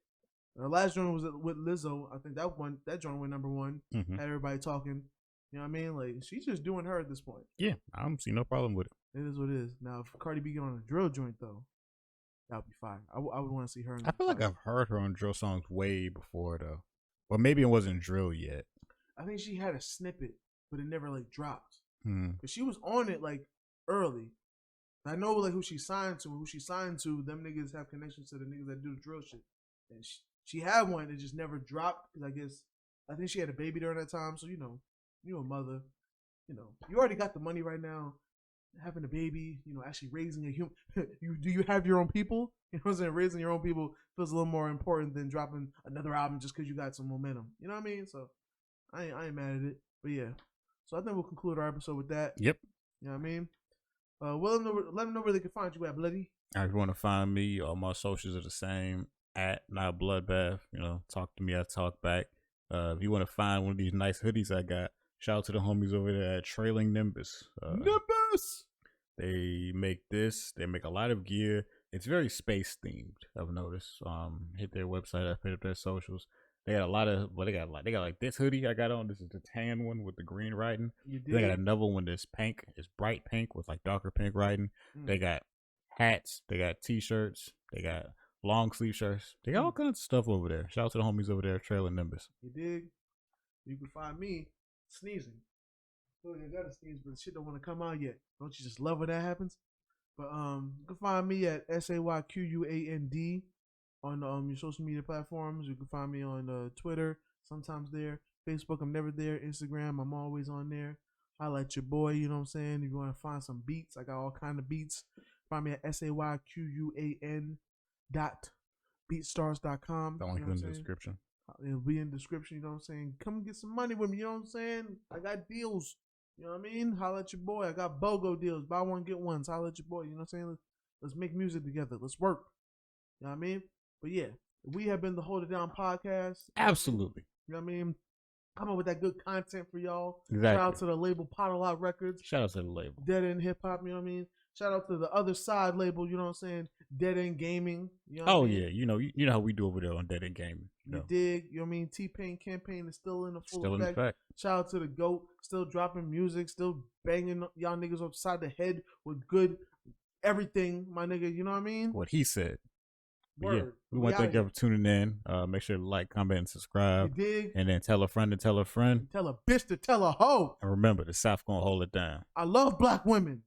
Her last joint was with Lizzo. I think that joint went number 1.
Mm-hmm.
Had everybody talking. You know what I mean? Like she's just doing her at this point.
Yeah, I don't see no problem with it.
It is what it is. Now, if Cardi B get on a drill joint though, that would be fire. I would want to see her.
I feel like I've heard her on drill songs way before though, but maybe it wasn't drill yet.
I think she had a snippet, but it never like dropped.
But
she was on it like early. I know like who she signed to. Them niggas have connections to the niggas that do the drill shit. And she had one that just never dropped because I think she had a baby during that time. So you a mother, you already got the money right now. Having a baby, actually raising a human. Do you have your own people? You know what I'm saying? Raising your own people feels a little more important than dropping another album just because you got some momentum. You know what I mean? So I ain't mad at it. But yeah. So I think we'll conclude our episode with that.
Yep.
You know what I mean? Let them know where they can find you at, Bloody.
If you want to find me, all my socials are the same at Not Bloodbath. Talk to me, I talk back. If you want to find one of these nice hoodies I got, shout out to the homies over there at Trailing Nimbus.
Nimbus!
They make this. They make a lot of gear. It's very space themed, I've noticed. Hit their website. I put up their socials. They got a lot of, they got like this hoodie I got on. This is the tan one with the green writing. They got another one that's pink. It's bright pink with like darker pink writing. They got hats. They got t-shirts. They got long sleeve shirts. They got all kinds of stuff over there. Shout out to the homies over there, Trailing Nimbus.
You dig? You can find me sneezing. I gotta sneeze, but the shit don't want to come out yet. Don't you just love when that happens? But you can find me at SAYQUAND on your social media platforms. You can find me on Twitter, sometimes there. Facebook, I'm never there. Instagram, I'm always on there. Holla at your boy, you know what I'm saying? If you want to find some beats, I got all kind of beats. Find me at SAYQUAN.beatstars.com.
Don't link in the description.
It'll be in the description, you know what I'm saying? Come get some money with me, you know what I'm saying? I got deals. You know what I mean? Holla at your boy. I got BOGO deals. Buy one, get one. Holla at your boy. You know what I'm saying? Let's make music together. Let's work. You know what I mean? But yeah, we have been the Hold It Down podcast.
Absolutely.
You know what I mean? come up with that good content for y'all.
Exactly.
Shout out to the label Pot a Lot Records.
Shout out to the label.
Dead End Hip Hop, you know what I mean? Shout out to the other side label, you know what I'm saying? Dead End Gaming. You know what I mean?
Yeah, you know how we do over there on Dead End Gaming.
You dig? You know what I mean? T-Pain campaign is still in the full
Still
effect.
in effect.
Shout out to the GOAT, still dropping music, still banging y'all niggas upside the head with good everything, my nigga. You know what I mean?
What he said.
Word.
Yeah, we want to thank you for tuning in. Make sure to like, comment, and subscribe.
You dig?
And then tell a friend to tell a friend.
Tell a bitch to tell a hoe.
And remember, the South gonna hold it down.
I love black women.